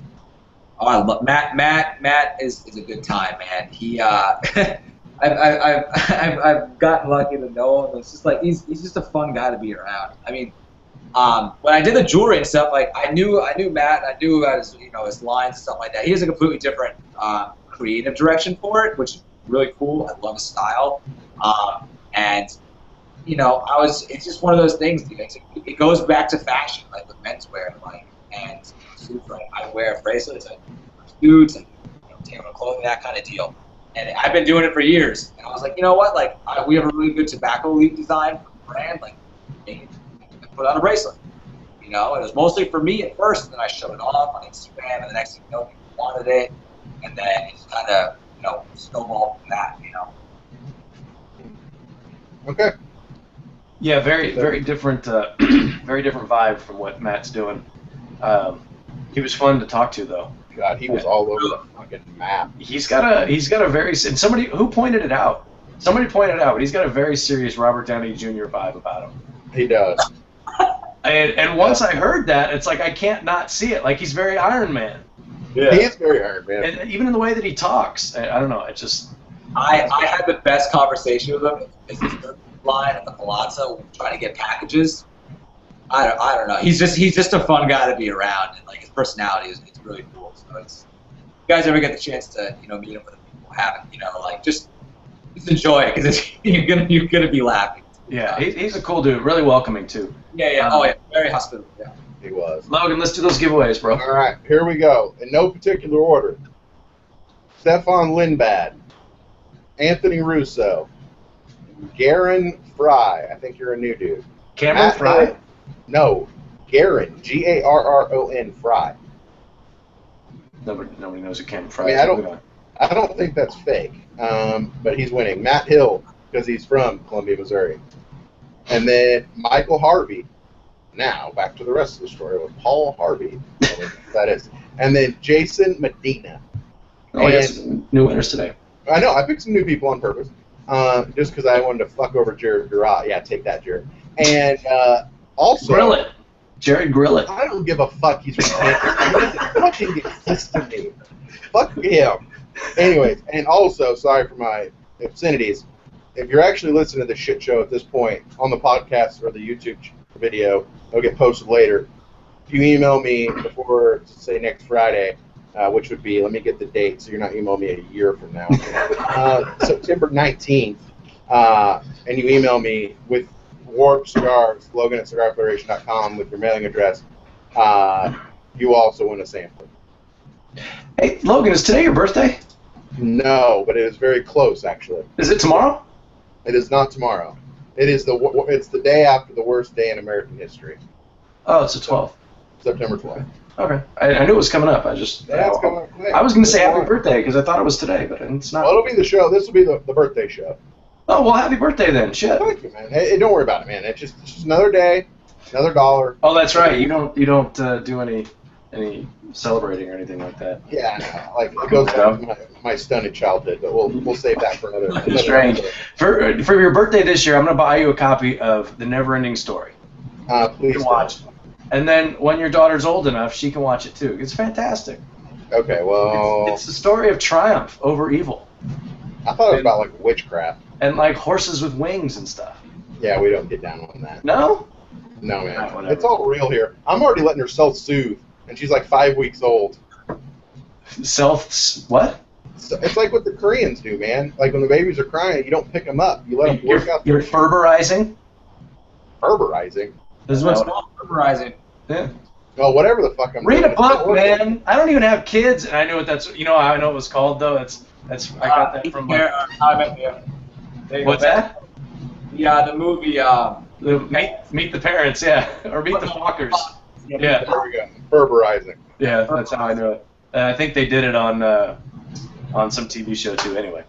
Oh, I love Matt. Matt is a good time, man. He I've gotten lucky to know him. It's just like he's just a fun guy to be around. I mean, when I did the jewelry and stuff, like I knew Matt, and I knew about his his lines and stuff like that. He has a completely different creative direction for it, which is really cool. I love his style, and it's just one of those things. Dude. It goes back to fashion, like with menswear, like and suits. Like I wear bracelets, I wear suits, and tailored clothing, that kind of deal. And I've been doing it for years. And I was like, you know what? Like we have a really good tobacco leaf design brand. Like, put on a bracelet. And it was mostly for me at first, and then I showed it off on Instagram, and the next thing you know, people wanted it, and then it just kind of snowballed from that. Okay. Yeah, very different, very different vibe from what Matt's doing. He was fun to talk to, though. God, he was all over the fucking map. He's got a very, and somebody who pointed it out. Somebody pointed it out, but he's got a very serious Robert Downey Jr. vibe about him. He does. And once I heard that, it's like I can't not see it. Like he's very Iron Man. Yeah. He is very Iron Man. And even in the way that he talks, I don't know. It just. I had the best conversation with him. It's his line at the Palazzo trying to get packages. I don't know. He's just a fun guy to be around, and like his personality is really cool. So if you guys ever get the chance to meet him with people haven't, just enjoy it because you're gonna be laughing. Yeah, he's a cool dude. Really welcoming too. Yeah. Oh yeah, very hospitable. Yeah. He was. Logan, let's do those giveaways, bro. All right, here we go. In no particular order. Stefan Lindbad, Anthony Russo, Garen Fry. I think you're a new dude. Cameron Fry? No, Garen. Garron Fry. Nobody knows who Cameron Fry is. I don't think that's fake. But he's winning. Matt Hill, because he's from Columbia, Missouri. And then Michael Harvey. Now, back to the rest of the story with Paul Harvey. That is. And then Jason Medina. Oh, yes. New winners today. I know. I picked some new people on purpose. Just because I wanted to fuck over Jared Garrett. Yeah, take that, Jared. And also... Grill it. Jared Grill it. I don't give a fuck. He's from Kansas. He doesn't fucking exist to me. Fuck him. Anyways, and also, sorry for my obscenities. If you're actually listening to this shit show at this point on the podcast or the YouTube video, it'll get posted later. If you email me before, say, next Friday, which would be, let me get the date so you're not emailing me a year from now, September 19th, and you email me with Warp Cigars, Logan at CigarFederation.com with your mailing address, you also win a sampler. Hey, Logan, is today your birthday? No, but it is very close, actually. Is it tomorrow? It is not tomorrow. It's the day after the worst day in American history. Oh, it's the 12th. September 12th. Okay. I knew it was coming up. It's coming up quick. I was going to say happy birthday because I thought it was today, but it's not. Well, it'll be the show. This will be the birthday show. Oh, well, happy birthday then. Shit. Thank you, man. Hey, don't worry about it, man. It's just another day, another dollar. Oh, that's right. You don't do any celebrating or anything like that. Yeah, no, like it goes back to my stunted childhood, but we'll save that for another. Strange. For your birthday this year, I'm going to buy you a copy of The Never-Ending Story. Please you can watch it. And then when your daughter's old enough, she can watch it too. It's fantastic. Okay, well... It's the story of triumph over evil. I thought it was about, like, witchcraft. And, like, horses with wings and stuff. Yeah, we don't get down on that. No? No, man. It's all real here. I'm already letting her self-soothe, and she's, like, 5 weeks old. What? So it's like what the Koreans do, man. Like, when the babies are crying, you don't pick them up. You let them work out You're Ferberizing? Ferberizing? This is what's called Ferberizing. Yeah. Well, whatever the fuck I'm Read doing. a book, man. I don't even have kids, and I knew what that's. You know how I know it was called though. That's. I got that from. What's that? Yeah, the movie. Meet the Parents, yeah, or Meet the Fockers. Yeah. There we go. Ferberizing. Yeah, that's how I know it. I think they did it on some TV show too. Anyway.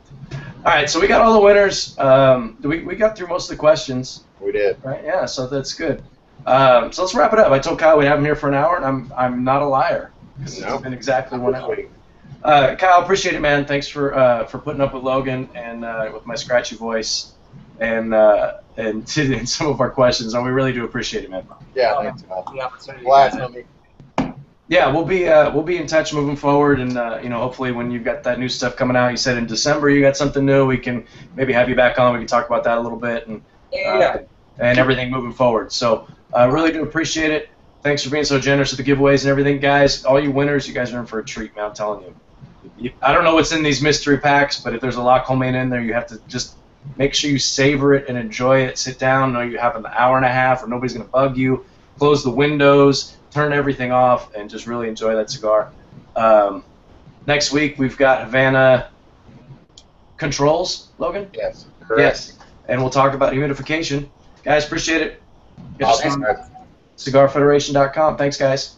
All right, so we got all the winners. We got through most of the questions. We did. Right. Yeah. So that's good. So let's wrap it up. I told Kyle we'd have him here for an hour, and I'm not a liar. It's been exactly 1 hour. Kyle, appreciate it, man. Thanks for putting up with Logan and with my scratchy voice and some of our questions. And we really do appreciate it, man. Yeah, thanks, Kyle. The opportunity. Glad, homie. Yeah, we'll be in touch moving forward, and you know, hopefully when you've got that new stuff coming out, you said in December you got something new, we can maybe have you back on. We can talk about that a little bit, and and everything moving forward. So I really do appreciate it. Thanks for being so generous with the giveaways and everything, guys. All you winners, you guys are in for a treat, man. I'm telling you. I don't know what's in these mystery packs, but if there's a lot coming in there, you have to just make sure you savor it and enjoy it. Sit down, know you have an hour and a half, or nobody's gonna bug you. Close the windows, turn everything off, and just really enjoy that cigar. Next week we've got Havana controls, Logan. Yes. Correct. Yes, and we'll talk about humidification. Guys, appreciate it. Awesome. CigarFederation.com. Thanks, guys.